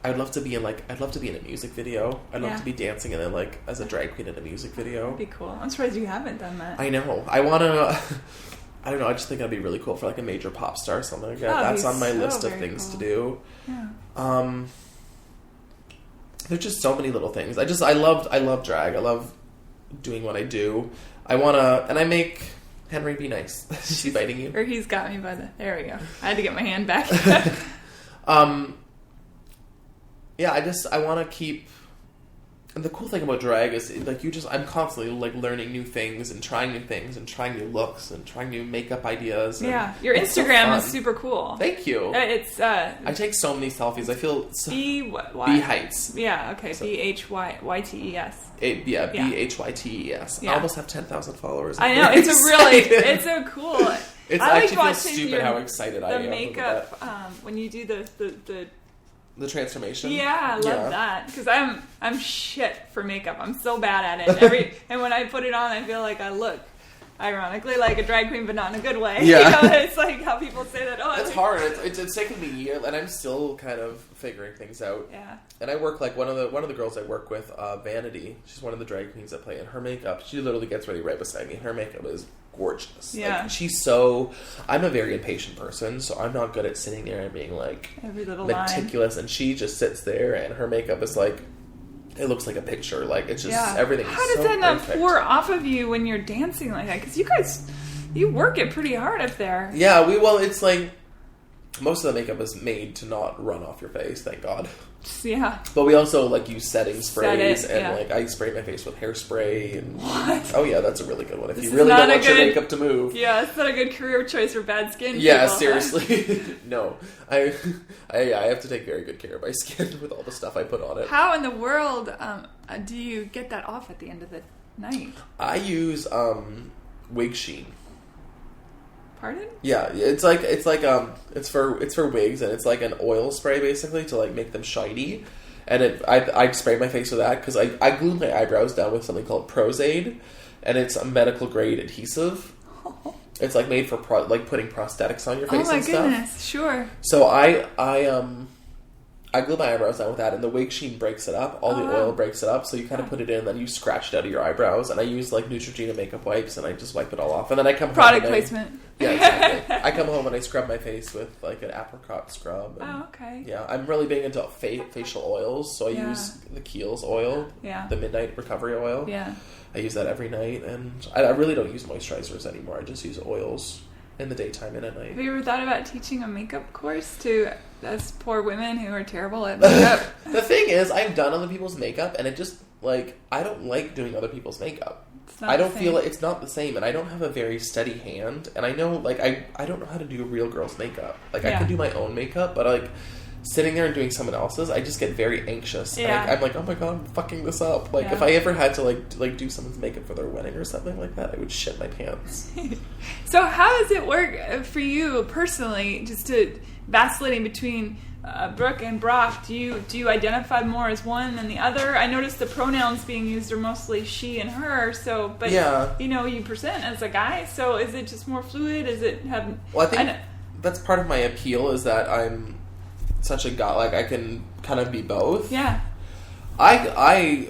I'd love to be in a music video. I'd love to be dancing in it, like, as a drag queen in a music video. That'd be cool. I'm surprised you haven't done that. I know. I want to... I don't know. I just think that'd be really cool for, like, a major pop star or something like that. That's on my list of things to do. Yeah. There's just so many little things. I love drag. I love doing what I do. And I make Henry be nice. Is he biting you? Or he's got me by the... There we go. I had to get my hand back. Yeah, I want to keep... And the cool thing about drag is, like, I'm constantly, like, learning new things and trying new looks and trying new makeup ideas. Yeah, your Instagram is super cool. Thank you. It's, I take so many selfies. I feel... B Heights. Yeah, okay. So, BHYTES. Yeah, BHYTES. Yeah. I almost have 10,000 followers. I know, it's so cool. I actually feel stupid how excited I am. The makeup, when you do the transformation. Yeah, I love that because I'm shit for makeup. I'm so bad at it. And when I put it on, I feel like I look ironically like a drag queen, but not in a good way. Yeah, you know, it's like how people say that. Oh, it's hard. It's taken me years, and I'm still kind of figuring things out. Yeah. And I work like one of the girls I work with, Vanity. She's one of the drag queens that play in her makeup. She literally gets ready right beside me. Her makeup is gorgeous. Yeah. Like, I'm a very impatient person, so I'm not good at sitting there and being like every little meticulous. Line. And she just sits there, and her makeup is like, it looks like a picture. Like, it's just everything. How does that not pour off of you when you're dancing like that? Because you work it pretty hard up there. Yeah, it's like most of the makeup is made to not run off your face. Thank God. Yeah. But we also like use setting sprays like I spray my face with hairspray and what? Oh yeah, that's a really good one. If you really don't want your makeup to move. Yeah, it's not a good career choice for bad skin. Yeah, people. Seriously. No. I have to take very good care of my skin with all the stuff I put on it. How in the world do you get that off at the end of the night? I use Wig Sheen. Pardon? Yeah, it's for wigs, and it's like an oil spray basically to like make them shiny. And I spray my face with that because I glue my eyebrows down with something called Prozaid, and it's a medical grade adhesive. It's like made for putting prosthetics on your face and stuff. Oh my goodness, sure. So I glue my eyebrows down with that, and the wig sheen breaks it up. All the oil breaks it up, so you kind of put it in, and then you scratch it out of your eyebrows. And I use like Neutrogena makeup wipes, and I just wipe it all off. And then I come home. Product placement. Yeah, exactly. I come home and I scrub my face with like an apricot scrub. And, okay. Yeah, I'm really big into facial oils, so I use the Kiehl's oil, the Midnight Recovery Oil. Yeah. I use that every night, and I really don't use moisturizers anymore. I just use oils in the daytime and at night. Have you ever thought about teaching a makeup course to us poor women who are terrible at makeup? The thing is, I've done other people's makeup, and it just, like, I don't like doing other people's makeup. I don't feel like it's not the same, and I don't have a very steady hand, and I know, like, I don't know how to do a real girl's makeup. Like, I can do my own makeup, but, like, sitting there and doing someone else's, I just get very anxious. Yeah. I'm like, oh my god, I'm fucking this up. Like, if I ever had to, like do someone's makeup for their wedding or something like that, I would shit my pants. So how does it work for you personally, just to vacillating between Brooke and Brock? Do you identify more as one than the other? I noticed the pronouns being used are mostly she and her, so, but, you know, you present as a guy, so is it just more fluid? Is it have... Well, I think that's part of my appeal, is that I'm such a guy, like I can kind of be both. Yeah. I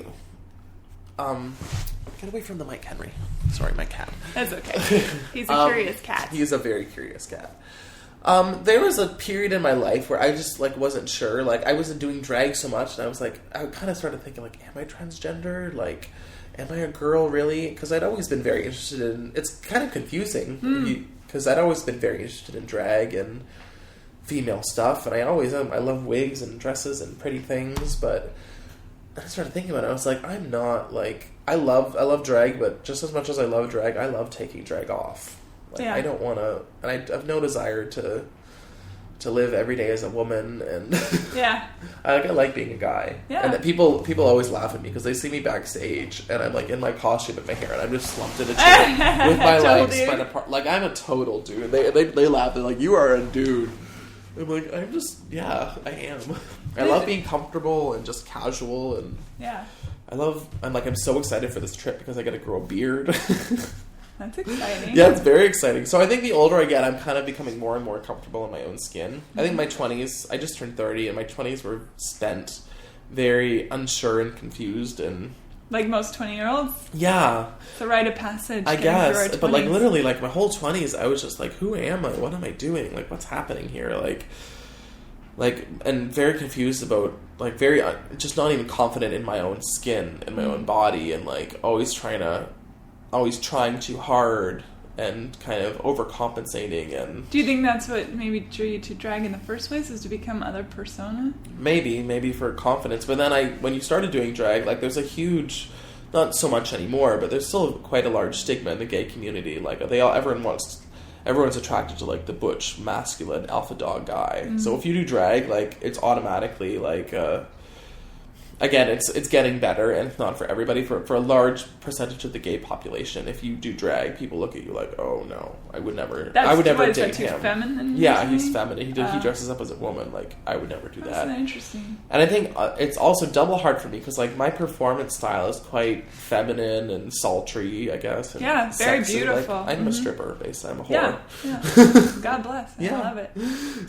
get away from the mic, Henry. Sorry, my cat. That's okay. He's a curious cat. He's a very curious cat. There was a period in my life where I just like wasn't sure. Like I wasn't doing drag so much, and I was like, I kind of started thinking like, am I transgender? Like, am I a girl really? Because I'd always been very interested in. It's kind of confusing because I'd always been very interested in drag and female stuff, and I love wigs and dresses and pretty things, but I started thinking about it. I was like, I'm not like I love drag, but just as much as I love drag, I love taking drag off. Like I don't want to, and I have no desire to live every day as a woman, and I like being a guy. Yeah. And that people always laugh at me because they see me backstage, and I'm like in my costume and my hair, and I'm just slumped in a chair with my legs spread apart. Like I'm a total dude. They laugh. They're like, you are a dude. I'm like, I am. I love being comfortable and just casual, and I'm so excited for this trip because I get to grow a beard. That's exciting. Yeah, it's very exciting. So I think the older I get, I'm kind of becoming more and more comfortable in my own skin. I think my 20s, I just turned 30, and my 20s were spent very unsure and confused, and like most 20-year-olds? Yeah. It's a rite of passage. I guess. But, like, literally, like, my whole 20s, I was just like, who am I? What am I doing? Like, what's happening here? Like, and very confused about, like, just not even confident in my own skin, in my own body, and, like, always trying too hard and kind of overcompensating. And do you think that's what maybe drew you to drag in the first place, is to become other persona? Maybe for confidence. But then when you started doing drag, like there's a huge, not so much anymore, but there's still quite a large stigma in the gay community. Like everyone's attracted to like the butch, masculine, alpha dog guy. Mm-hmm. So if you do drag, like it's automatically like again, it's getting better, and it's not for everybody. For a large percentage of the gay population, if you do drag, people look at you like, "Oh no, I would never date him." Feminine? Yeah, he's feminine. He dresses up as a woman. Like I would never do that. That's interesting. And I think it's also double hard for me because like my performance style is quite feminine and sultry, I guess. And very sexy. beautiful. Like, I'm a stripper, basically. I'm a whore. Yeah. God bless. I love it.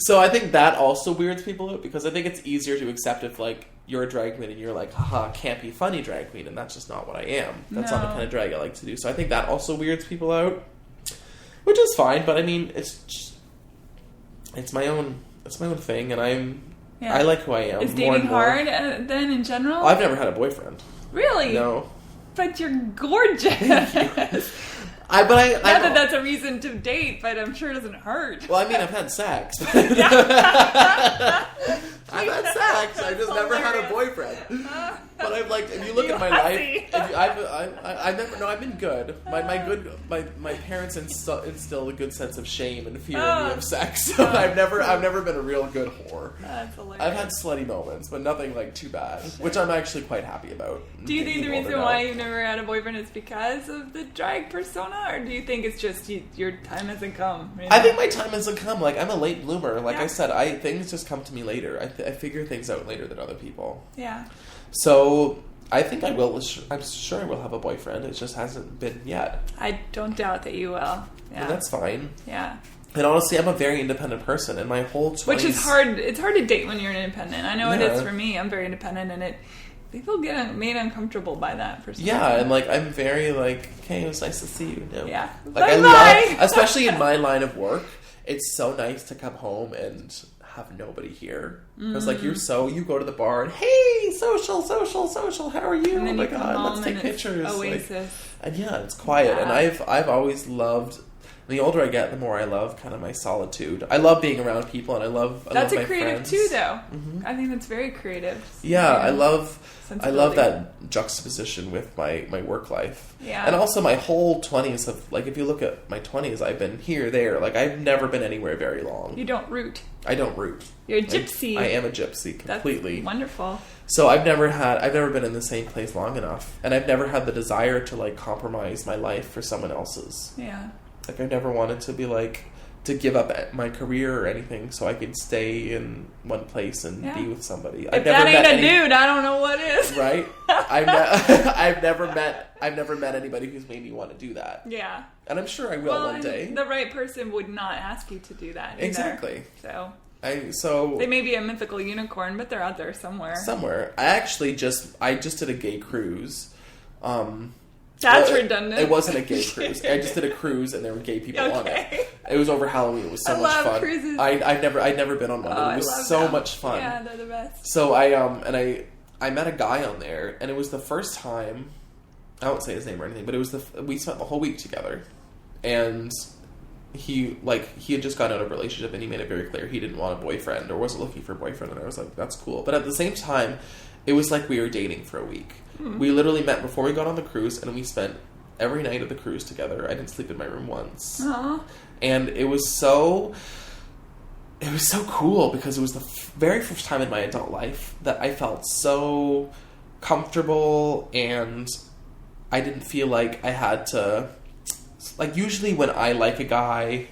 So I think that also weirds people out because I think it's easier to accept if like you're a drag queen and you're like, haha, campy, funny drag queen, and that's just not what I am. That's not the kind of drag I like to do. So I think that also weirds people out, which is fine. But I mean, it's my own thing, and I like who I am. Is dating hard then in general? I've never had a boyfriend. Really? No. But you're gorgeous. Not that that's a reason to date, but I'm sure it doesn't hurt. Well, I mean, I've had sex. I've had sex. I've just never had a boyfriend. But I've like, if you look at my life, I've been good. My parents instill a good sense of shame and fear in me of sex. So I've never been a real good whore. That's hilarious. I've had slutty moments, but nothing like too bad, which I'm actually quite happy about. Do you think the reason why you've never had a boyfriend is because of the drag persona, or do you think it's just your time hasn't come? You know? I think my time hasn't come. Like, I'm a late bloomer. Like I said, things just come to me later. I figure things out later than other people. Yeah. So I think I will. I'm sure I will have a boyfriend. It just hasn't been yet. I don't doubt that you will. Yeah. And that's fine. Yeah. And honestly, I'm a very independent person, and my whole 20s... Which is hard. It's hard to date when you're independent. I know it is for me. I'm very independent, and people get made uncomfortable by that for some reason. And like I'm very like, okay, it was nice to see you. No. Yeah. Like Bye-bye. I love, especially in my line of work, it's so nice to come home and have nobody here. Because like you go to the bar and hey, social, how are you? And then oh my you come god, home let's take and pictures. It's oasis. Like, and it's quiet. Yeah. And I've always loved. The older I get, the more I love kind of my solitude. I love being around people, and I love That's my a creative friends. too, though. Mm-hmm. I think that's very creative. Yeah, I love sensibility. that juxtaposition with my work life. Yeah. And also my whole 20s of, like, if you look at my 20s, I've been here, there. Like, I've never been anywhere very long. You don't root. I don't root. You're a gypsy. I am a gypsy, completely. That's wonderful. So I've never been in the same place long enough. And I've never had the desire to, like, compromise my life for someone else's. Yeah. Like, I never wanted to be, like, to give up my career or anything so I could stay in one place and be with somebody. If that ain't a dude, I don't know what is. Right? I've never met anybody who's made me want to do that. Yeah. And I'm sure I will one day. The right person would not ask you to do that either. Exactly. So they may be a mythical unicorn, but they're out there somewhere. I just did a gay cruise. That's redundant. It wasn't a gay cruise. I just did a cruise, and there were gay people on it. It was over Halloween. It was so much fun. Cruises. I'd never been on one. It was so much fun. Yeah, they're the best. So I met a guy on there, and it was the first time. I won't say his name or anything, but it was we spent the whole week together, and he had just gotten out of a relationship, and he made it very clear he didn't want a boyfriend or wasn't looking for a boyfriend, and I was like, that's cool. But at the same time, it was like we were dating for a week. We literally met before we got on the cruise, and we spent every night of the cruise together. I didn't sleep in my room once. Aww. And it was so cool because it was the very first time in my adult life that I felt so comfortable, and I didn't feel like I had to, like, usually when I like a guy,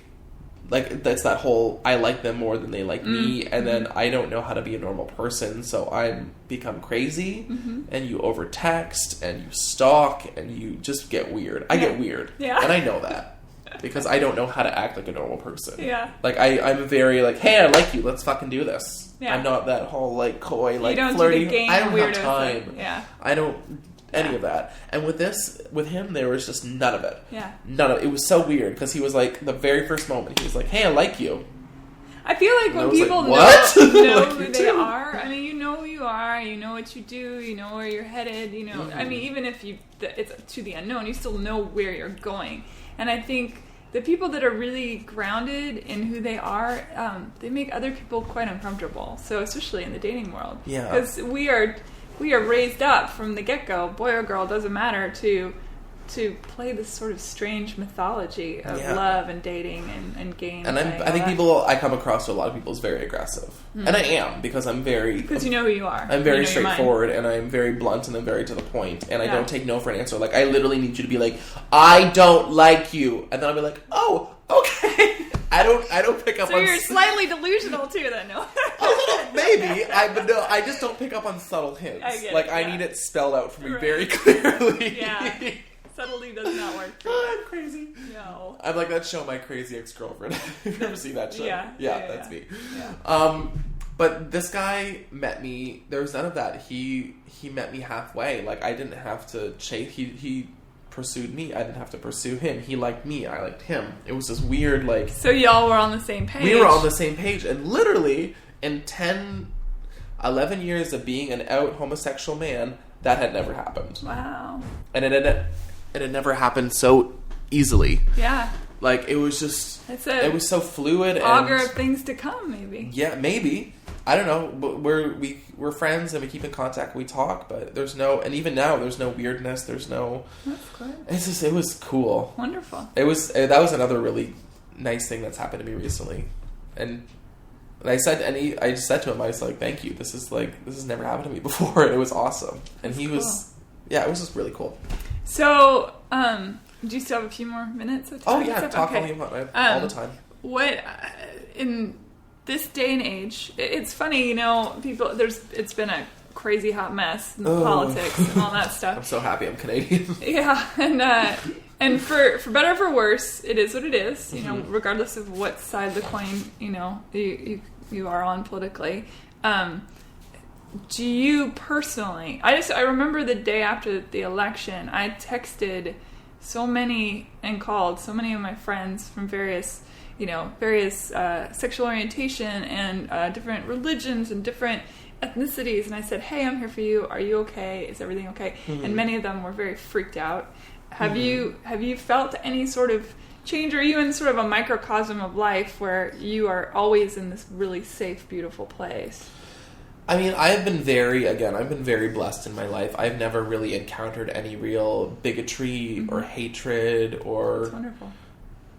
like, that's that whole, I like them more than they like me, and then I don't know how to be a normal person, so I become crazy, and you over-text, and you stalk, and you just get weird. I get weird. Yeah. And I know that. Because I don't know how to act like a normal person. Yeah. Like, I'm very, like, hey, I like you, let's fucking do this. Yeah. I'm not that whole, like, coy, like, you don't flirty. Do the game I don't have weirdo time. Thing. Yeah. I don't... any of that. And with him, there was just none of it. Yeah. None of it. It was so weird because he was like, the very first moment, he was like, hey, I like you. I feel like when people know like, who they are, I mean, you know who you are, you know what you do, you know where you're headed, you know, I mean, even if it's to the unknown, you still know where you're going. And I think the people that are really grounded in who they are, they make other people quite uncomfortable. So especially in the dating world. Yeah. Because we are raised up from the get-go, boy or girl, doesn't matter, to play this sort of strange mythology of love and dating and games. And I think I come across to a lot of people as very aggressive. And I am, because I'm very... Because you know who you are. I'm very straightforward, and I'm very blunt, and I'm very to the point, and I don't take no for an answer. Like, I literally need you to be like, I don't like you. And then I'll be like, oh, okay. I don't pick up on... So you're slightly delusional too, then, no? A little, maybe. But no, I just don't pick up on subtle hints. I need it spelled out for me very clearly. Yeah. Subtlety does not work for you. I'm crazy. No. I'm like that show, My Crazy Ex-Girlfriend. You've never seen that show? Yeah, that's me. Yeah. But this guy met me. There was none of that. He met me halfway. Like, I didn't have to chase. He pursued me. I didn't have to pursue him. He liked me. I liked him. It was this weird, like... So y'all were on the same page. We were on the same page. And literally, in 11 years of being an out homosexual man, that had never happened. Wow. And it had never happened so easily. Yeah. Like, it was just... it was so fluid. Augur of things to come, maybe. Yeah, maybe. I don't know. But we're friends and we keep in contact. We talk, but and even now there's no weirdness. There's no. That's good. It was cool. Wonderful. That was another really nice thing that's happened to me recently, and I said to him, I was like, thank you. This has never happened to me before, and it was awesome. And he was, it was just really cool. So, do you still have a few more minutes of time? Oh yeah, talk all the time. What in this day and age? It's funny, people. It's been a crazy hot mess in politics and all that stuff. I'm so happy I'm Canadian. Yeah, and for better or for worse, it is what it is. Regardless of what side of the coin you are on politically. Do you personally? I remember the day after the election, I texted so many and called so many of my friends from various sexual orientation and different religions and different ethnicities, and I said, hey, I'm here for you. Are you okay? Is everything okay? Mm-hmm. And many of them were very freaked out. Have you felt any sort of change? Or are you in sort of a microcosm of life where you are always in this really safe, beautiful place? I mean, I've been very blessed in my life. I've never really encountered any real bigotry or hatred or That's wonderful.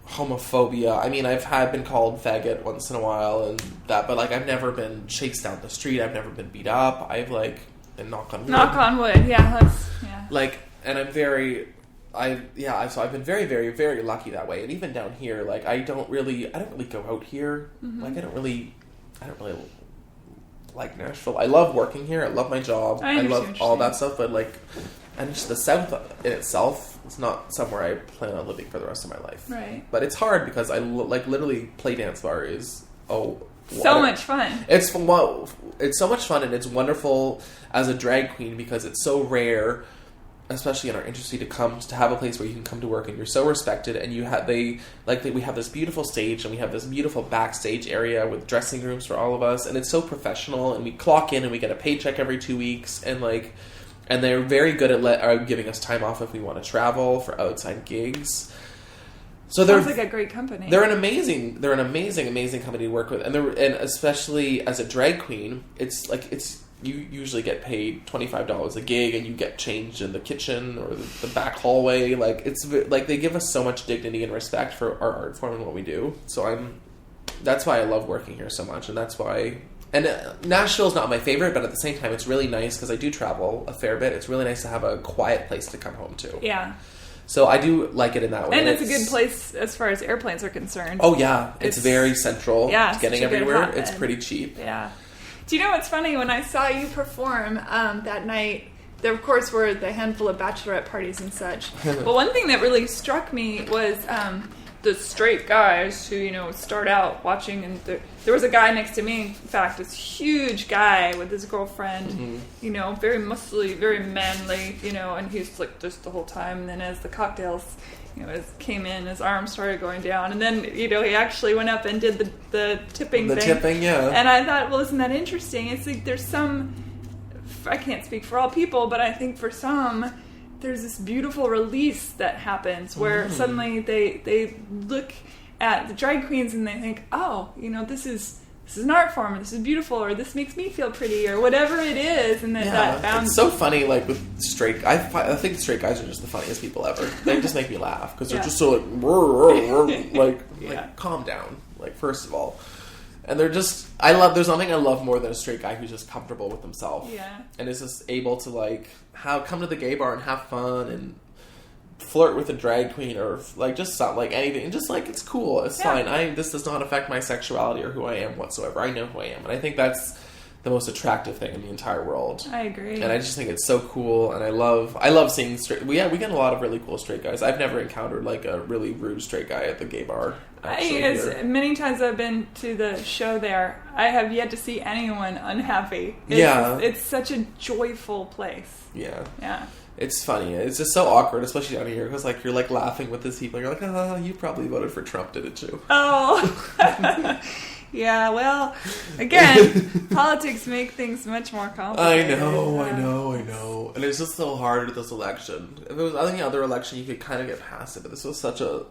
Homophobia. I mean, I've been called faggot once in a while and that, but like I've never been chased down the street. I've never been beat up. I've and knock on wood. Knock on wood, yeah. And I'm very... so I've been very, very, very lucky that way. And even down here, like I don't really go out here. Mm-hmm. Like I don't really like Nashville. I love working here. I love my job. I love all that stuff. But and just the South in itself, it's not somewhere I plan on living for the rest of my life. Right. But it's hard because I literally play dance bar is so much fun. It's so much fun and it's wonderful as a drag queen because it's so rare. Especially in our industry, to have a place where you can come to work and you're so respected, and we have this beautiful stage and we have this beautiful backstage area with dressing rooms for all of us, and it's so professional, and we clock in and we get a paycheck every 2 weeks, and they're very good at giving us time off if we want to travel for outside gigs. So sounds like a great company. They're an amazing company to work with, and especially as a drag queen, you usually get paid $25 a gig, and you get changed in the kitchen or the back hallway. They give us so much dignity and respect for our art form and what we do. So that's why I love working here so much, and that's why. And Nashville's not my favorite, but at the same time, it's really nice because I do travel a fair bit. It's really nice to have a quiet place to come home to. Yeah. So I do like it in that way. And it's a good place as far as airplanes are concerned. Oh yeah, it's very central. Yeah, it's getting everywhere. It's pretty cheap. Yeah. Do you know what's funny? When I saw you perform that night, there of course were the handful of bachelorette parties and such. But one thing that really struck me was the straight guys who start out watching, and there was a guy next to me. In fact, this huge guy with his girlfriend, very muscly, very manly, and he's like this the whole time. And then as the cocktails came in, his arms started going down, and then he actually went up and did the tipping thing. The tipping, yeah. And I thought, well, isn't that interesting? It's like there's some, I can't speak for all people, but I think for some, there's this beautiful release that happens where suddenly they look at the drag queens and they think, oh, this is an art form, or this is beautiful, or this makes me feel pretty, or whatever it is, and that bounds. It's so funny, with straight. I think the straight guys are just the funniest people ever. They just make me laugh because they're just so calm down. First of all, and they're just. There's nothing I love more than a straight guy who's just comfortable with himself. Yeah, and is just able to come to the gay bar and have fun and flirt with a drag queen or just something anything, and just it's cool, it's fine. This does not affect my sexuality or who I am whatsoever. I know who I am, and I think that's the most attractive thing in the entire world. I agree, and I just think it's so cool, and I love seeing straight. We get a lot of really cool straight guys. I've never encountered a really rude straight guy at the gay bar. As many times I've been to the show there, I have yet to see anyone unhappy. It's such a joyful place. Yeah. It's funny. It's just so awkward, especially down here, because you're laughing with these people. You're like, oh, you probably voted for Trump, didn't you? Oh, yeah. Well, again, politics make things much more complicated. I know. And it's just so hard with this election. If it was any other election, you could kind of get past it, but this was such a.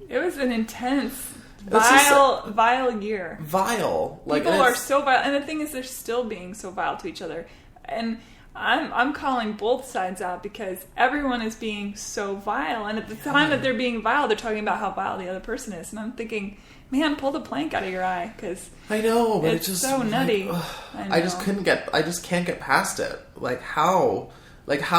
It was an intense Vile year. Vile. Like, people are so vile, and the thing is, they're still being so vile to each other. And I'm calling both sides out because everyone is being so vile, and at the time that they're being vile, they're talking about how vile the other person is, and I'm thinking, man, pull the plank out of your eye, because I know, but it's just so nutty. Like, I just can't get past it. Like how if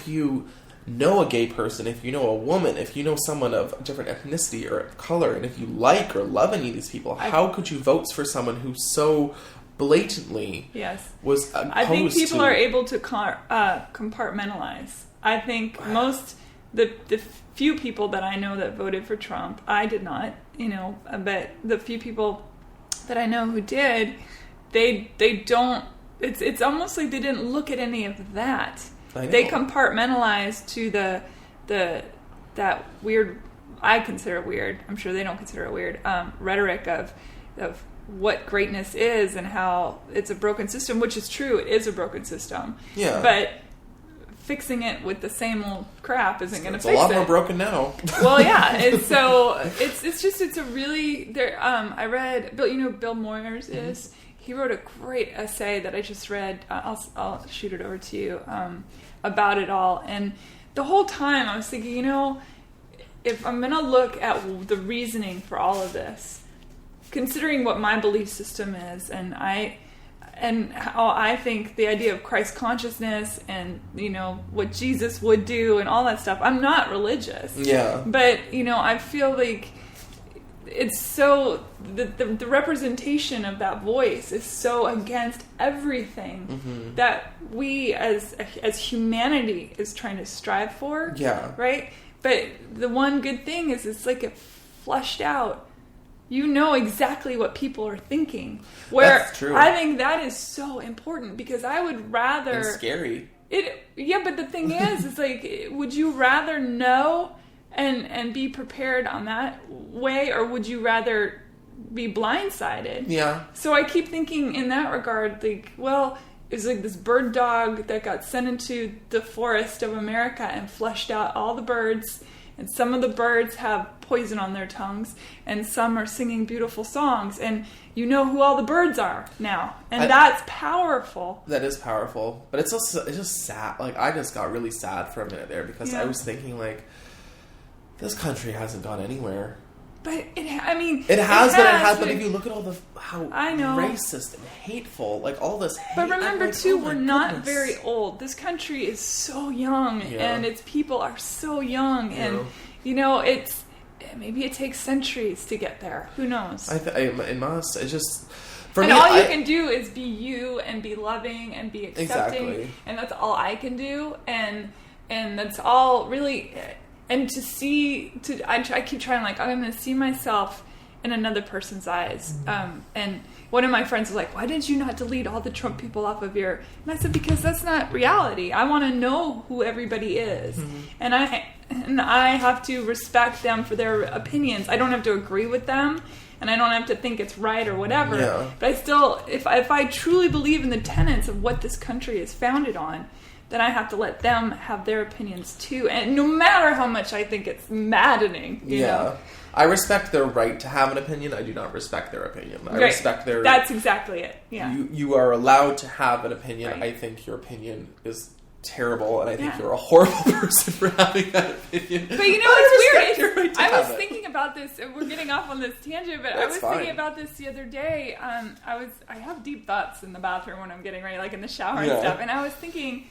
you know a gay person, if you know a woman, if you know someone of a different ethnicity or color, and if you like or love any of these people, how could you vote for someone who so blatantly was opposed I think people are able to compartmentalize. I think the few people that I know that voted for Trump, I did not, but the few people that I know who did, they don't, it's almost like they didn't look at any of that. They compartmentalized to that weird, I consider it weird, I'm sure they don't consider it weird, rhetoric of what greatness is and how it's a broken system, which is true, it is a broken system. Yeah. But fixing it with the same old crap isn't going to fix it. It's a lot more broken now. Well, yeah. And so it's a really, I read, Bill Moyers is, he wrote a great essay that I just read, I'll shoot it over to you, about it all. And the whole time I was thinking, if I'm going to look at the reasoning for all of this, considering what my belief system is, and how I think the idea of Christ consciousness and, what Jesus would do and all that stuff, I'm not religious. Yeah. But, I feel like it's so, the representation of that voice is so against everything that we as humanity is trying to strive for. Yeah. Right? But the one good thing is it's like it flushed out. You know exactly what people are thinking. That's true. I think that is so important because I would rather... And scary. Yeah, but the thing is, it's like, would you rather know and be prepared on that way, or would you rather be blindsided? Yeah. So I keep thinking in that regard, like, well, it's like this bird dog that got sent into the forest of America and flushed out all the birds. And some of the birds have poison on their tongues, and some are singing beautiful songs. And you know who all the birds are now, and that's powerful. That is powerful, but it's just sad. Like, I just got really sad for a minute there because I was thinking, like, this country hasn't gone anywhere. But it has. But if you look at all how racist and hateful, like all this hate. But remember, too, we're not very old. This country is so young, and its people are so young, and it's maybe it takes centuries to get there. Who knows? It must. It's just. For me, all you can do is be you and be loving and be accepting, and that's all I can do, and that's all really. And I keep trying, like, I'm going to see myself in another person's eyes. And one of my friends was like, why did you not delete all the Trump people off of your... And I said, because that's not reality. I want to know who everybody is. And I have to respect them for their opinions. I don't have to agree with them. And I don't have to think it's right or whatever. Yeah. But I still, if I truly believe in the tenets of what this country is founded on, then I have to let them have their opinions too. And no matter how much I think it's maddening, you know. I respect their right to have an opinion. I do not respect their opinion. I respect their... That's exactly it, yeah. You are allowed to have an opinion. Right. I think your opinion is terrible, and I think you're a horrible person for having that opinion. But it's weird. Right, I was thinking about this, and we're getting off on this tangent, but I was thinking about this the other day. I have deep thoughts in the bathroom when I'm getting ready, like in the shower and stuff, and I was thinking...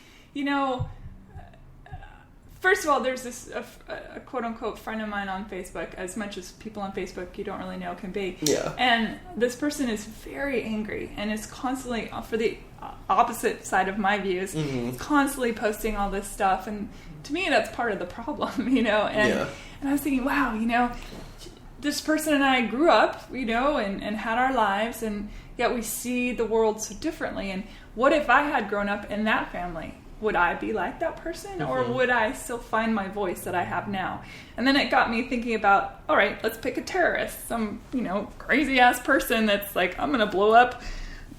first of all, there's this a quote-unquote friend of mine on Facebook, as much as people on Facebook you don't really know can be. Yeah. And this person is very angry and is constantly, for the opposite side of my views, constantly posting all this stuff. And to me, that's part of the problem, And I was thinking, wow, this person and I grew up, and had our lives, and yet we see the world so differently. And what if I had grown up in that family? Would I be like that person, or would I still find my voice that I have now? And then it got me thinking about, all right, let's pick a terrorist, some, crazy-ass person that's like, I'm going to blow up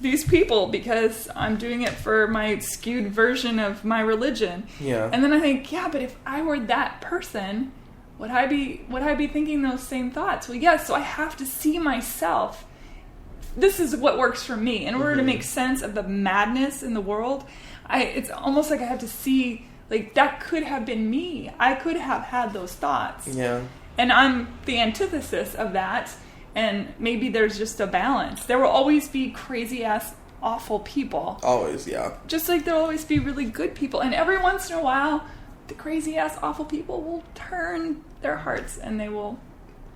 these people because I'm doing it for my skewed version of my religion. Yeah. And then I think, but if I were that person, would I be thinking those same thoughts? Well, yes. So I have to see myself. This is what works for me. In order to make sense of the madness in the world, it's almost like I have to see, like, that could have been me. I could have had those thoughts. Yeah. And I'm the antithesis of that. And maybe there's just a balance. There will always be crazy-ass, awful people. Always, yeah. Just like there'll always be really good people. And every once in a while, the crazy-ass, awful people will turn their hearts and they will,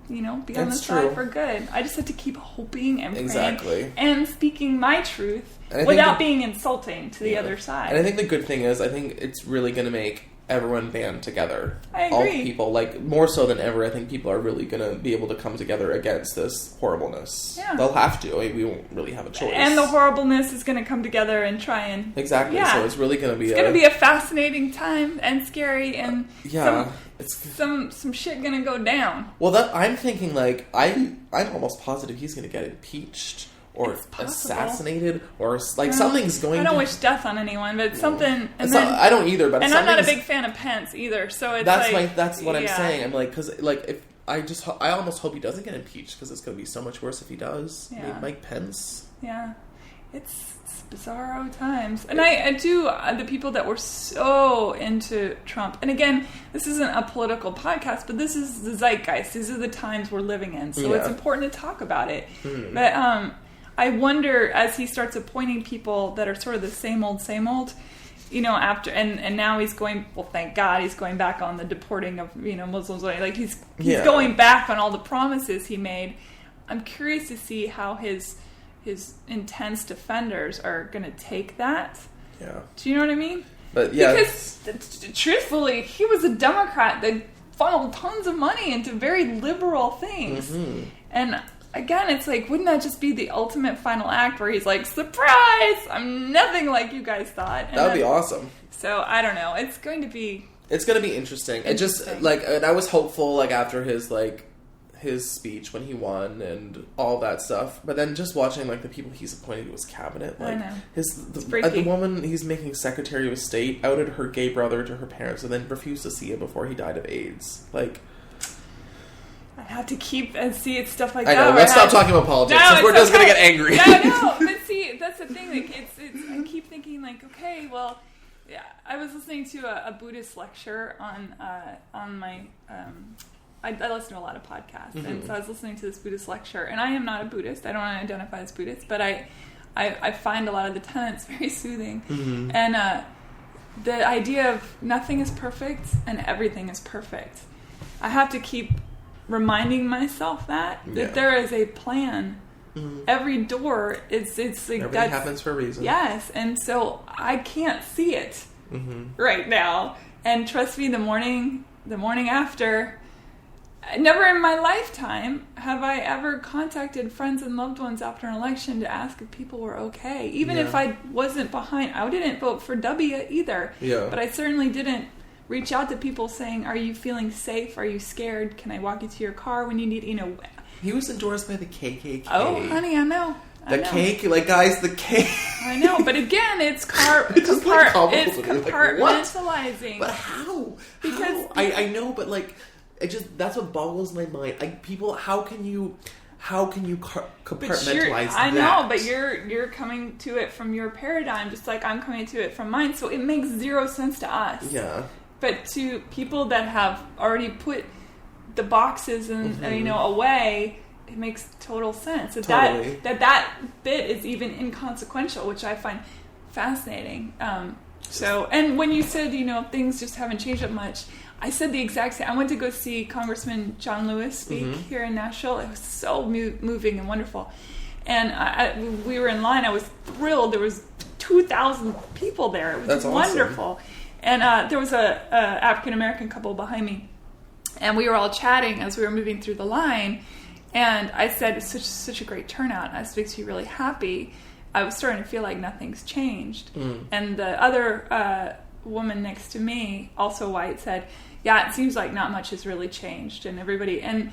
be on the side for good. I just have to keep hoping and praying and speaking my truth without being insulting to the other side. And I think the good thing is, I think it's really going to make everyone band together. I agree. All people, like, more so than ever, I think people are really going to be able to come together against this horribleness. Yeah. They'll have to. I mean, we won't really have a choice. And the horribleness is going to come together and try and... Exactly. Yeah. So it's really going to be a fascinating time and scary and... Some shit going to go down. Well, I'm thinking, like, I'm almost positive he's going to get impeached. Or assassinated, or like something's going. I don't wish death on anyone, but something. And I don't either. But I'm not a big fan of Pence either. So it's that's what I'm saying. I'm like, because like if I almost hope he doesn't get impeached because it's going to be so much worse if he does. Yeah. I mean, Mike Pence. Yeah, it's bizarro times, and I do the people that were so into Trump. And again, this isn't a political podcast, but this is the zeitgeist. These are the times we're living in, so it's important to talk about it. But I wonder, as he starts appointing people that are sort of the same old, after, and now he's going, well, thank God, he's going back on the deporting of, Muslims. Like, he's going back on all the promises he made. I'm curious to see how his intense defenders are going to take that. Yeah. Do you know what I mean? But, yeah. Because, truthfully, he was a Democrat that funneled tons of money into very liberal things. Mm-hmm. And... Again, it's like, wouldn't that just be the ultimate final act where he's like, surprise! I'm nothing like you guys thought. That would be awesome. So, I don't know. It's going to be interesting. It just, like, and I was hopeful, like, after his speech when he won and all that stuff. But then just watching, like, the people he's appointed to his cabinet. Like, I know. The woman he's making Secretary of State outed her gay brother to her parents and then refused to see him before he died of AIDS. Like... I have to keep and see it stuff like that. I know. Let's stop talking about politics because we're just going to get angry. No. But see, that's the thing. Like, it's. I keep thinking, like, okay, well, yeah. I was listening to a Buddhist lecture on my. I listen to a lot of podcasts, and so I was listening to this Buddhist lecture, and I am not a Buddhist. I don't identify as Buddhist, but I find a lot of the tenets very soothing, and the idea of nothing is perfect and everything is perfect. I have to keep reminding myself that there is a plan. Every door it's like everything happens for a reason. Yes, and so I can't see it right now. And trust me, the morning after, never in my lifetime have I ever contacted friends and loved ones after an election to ask if people were okay. Even if I wasn't behind, I didn't vote for W either. Yeah. But I certainly didn't reach out to people saying, are you feeling safe? Are you scared? Can I walk you to your car when you need, He was endorsed by the KKK. Oh, honey, I know. The cake, like, guys, the cake. I know, but again, it's compartmentalizing. But how? Because I know, but, like, that's what boggles my mind. How can you compartmentalize that? I know, but you're coming to it from your paradigm, just like I'm coming to it from mine. So it makes zero sense to us. Yeah. But to people that have already put the boxes and away, it makes total sense. Totally. That bit is even inconsequential, which I find fascinating. And when you said things just haven't changed that much, I said the exact same. I went to go see Congressman John Lewis speak here in Nashville. It was so moving and wonderful. And we were in line. I was thrilled. There was 2,000 people there. It was wonderful. Awesome. And there was a African-American couple behind me. And we were all chatting as we were moving through the line. And I said, it's such a great turnout. And this makes me really happy. I was starting to feel like nothing's changed. And the other woman next to me, also white, said, yeah, it seems like not much has really changed. And everybody... And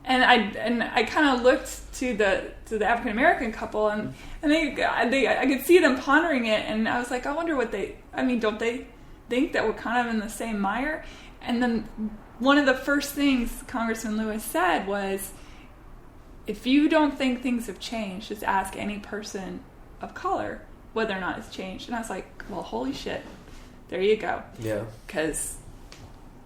I kind of looked to the African American couple, and they I could see them pondering it, and I was like, I wonder what don't they think that we're kind of in the same mire? And then one of the first things Congressman Lewis said was, if you don't think things have changed, just ask any person of color whether or not it's changed. And I was like, well, holy shit. There you go. Yeah. Because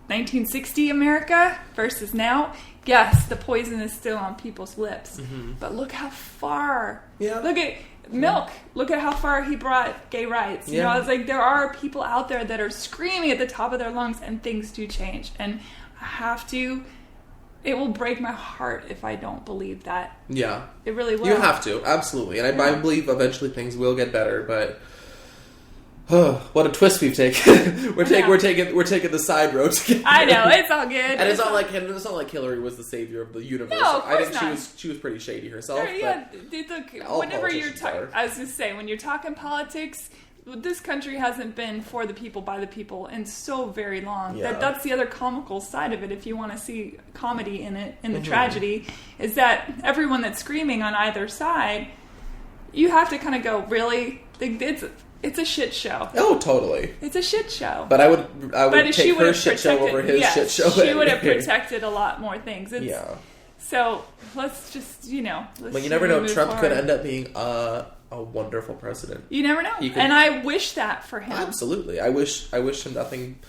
1960 America versus now, yes, the poison is still on people's lips. Mm-hmm. But look how far. Yeah. Look at Milk. Look at how far he brought gay rights. You know, I was like, there are people out there that are screaming at the top of their lungs, and things do change. And I have to. It will break my heart if I don't believe that. Yeah. It really will. You have to, absolutely. And I believe eventually things will get better, but what a twist we've taken. we're taking the side road together. I know, it's all good. And it's not like Hillary was the savior of the universe. No, of course I think she was pretty shady herself. Yeah, whenever you're talking, I was just saying, when you're talking politics, this country hasn't been for the people, by the people in so very long. Yeah. That's the other comical side of it, if you want to see comedy in it, in the tragedy, is that everyone that's screaming on either side, you have to kind of go, really? It's a shit show. Oh, totally. It's a shit show. But I would take her shit show over his shit show. She would have protected a lot more things. So let's just, But you never know. Trump could end up being a wonderful president. You never know. And I wish that for him. Absolutely. I wish him nothing.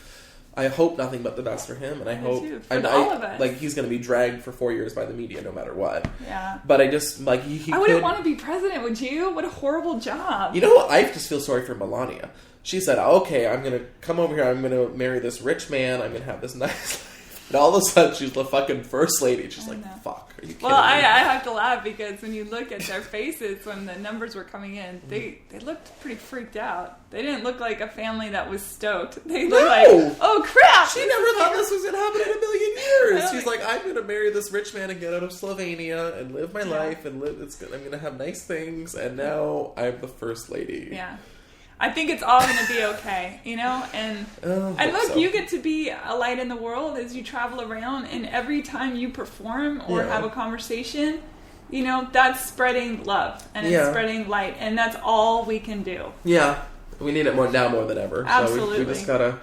I hope nothing but the best for him, and I hope for all of us. Like, he's going to be dragged for 4 years by the media, no matter what. Yeah. But I just he I wouldn't want to be president, would you? What a horrible job. You know what? I just feel sorry for Melania. She said, "Okay, I'm going to come over here. I'm going to marry this rich man. I'm going to have this nice life." And all of a sudden, she's the fucking first lady. She's like, "Fuck, are you kidding me?" I have to laugh because when you look at their faces when the numbers were coming in, they looked pretty freaked out. They didn't look like a family that was stoked. They looked like, "Oh crap!" She never thought this was going to happen in a million years. She's like, "I'm going to marry this rich man and get out of Slovenia and live my life and live. I'm going to have nice things." And now I'm the first lady. Yeah. I think it's all going to be okay, and look, you get to be a light in the world as you travel around, and every time you perform or have a conversation, that's spreading love, and it's spreading light, and that's all we can do. Yeah, we need it more than ever. Absolutely. So we just got to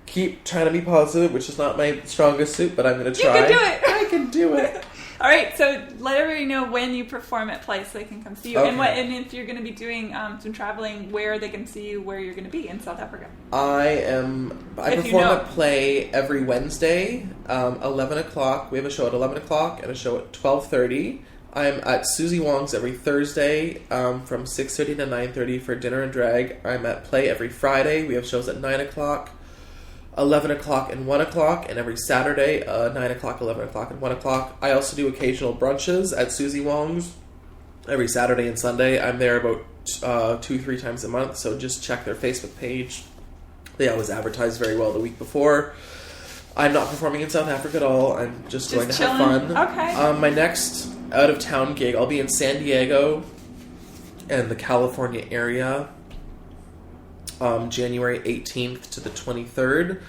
keep trying to be positive, which is not my strongest suit, but I'm going to try. You can do it! I can do it! All right, so let everybody know when you perform at Place so they can come see you. Okay. And if you're going to be doing some traveling, where they can see you, where you're going to be in South Africa. I perform at Play every Wednesday, 11 o'clock. We have a show at 11 o'clock and a show at 12:30. I'm at Susie Wong's every Thursday from 6:30 to 9:30 for dinner and drag. I'm at Play every Friday. We have shows at 9 o'clock. 11 o'clock and 1 o'clock, and every Saturday, 9 o'clock, 11 o'clock, and 1 o'clock. I also do occasional brunches at Susie Wong's every Saturday and Sunday. I'm there about 2-3 times a month, so just check their Facebook page. They always advertise very well the week before. I'm not performing in South Africa at all. I'm just going to chilling. Have fun. Okay. My next out-of-town gig, I'll be in San Diego and the California area. January 18th to the 23rd.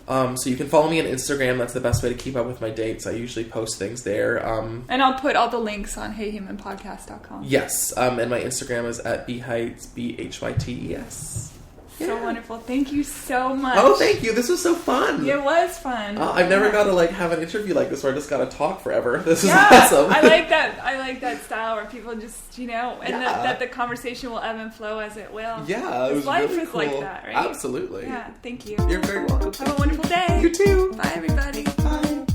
So you can follow me on Instagram. That's the best way to keep up with my dates. I usually post things there. And I'll put all the links on heyhumanpodcast.com. Yes. And my Instagram is at bhytes, BHYTES. So wonderful. Thank you so much. Oh, thank you. This was so fun. It was fun. I've never got to have an interview like this where I just got to talk forever. This is awesome. I like that style where people just, that the conversation will ebb and flow as it will. Yeah, it was life really is cool. like that, right? Absolutely. Yeah, thank you. You're very welcome. Have a wonderful day. You too. Bye, everybody. Bye.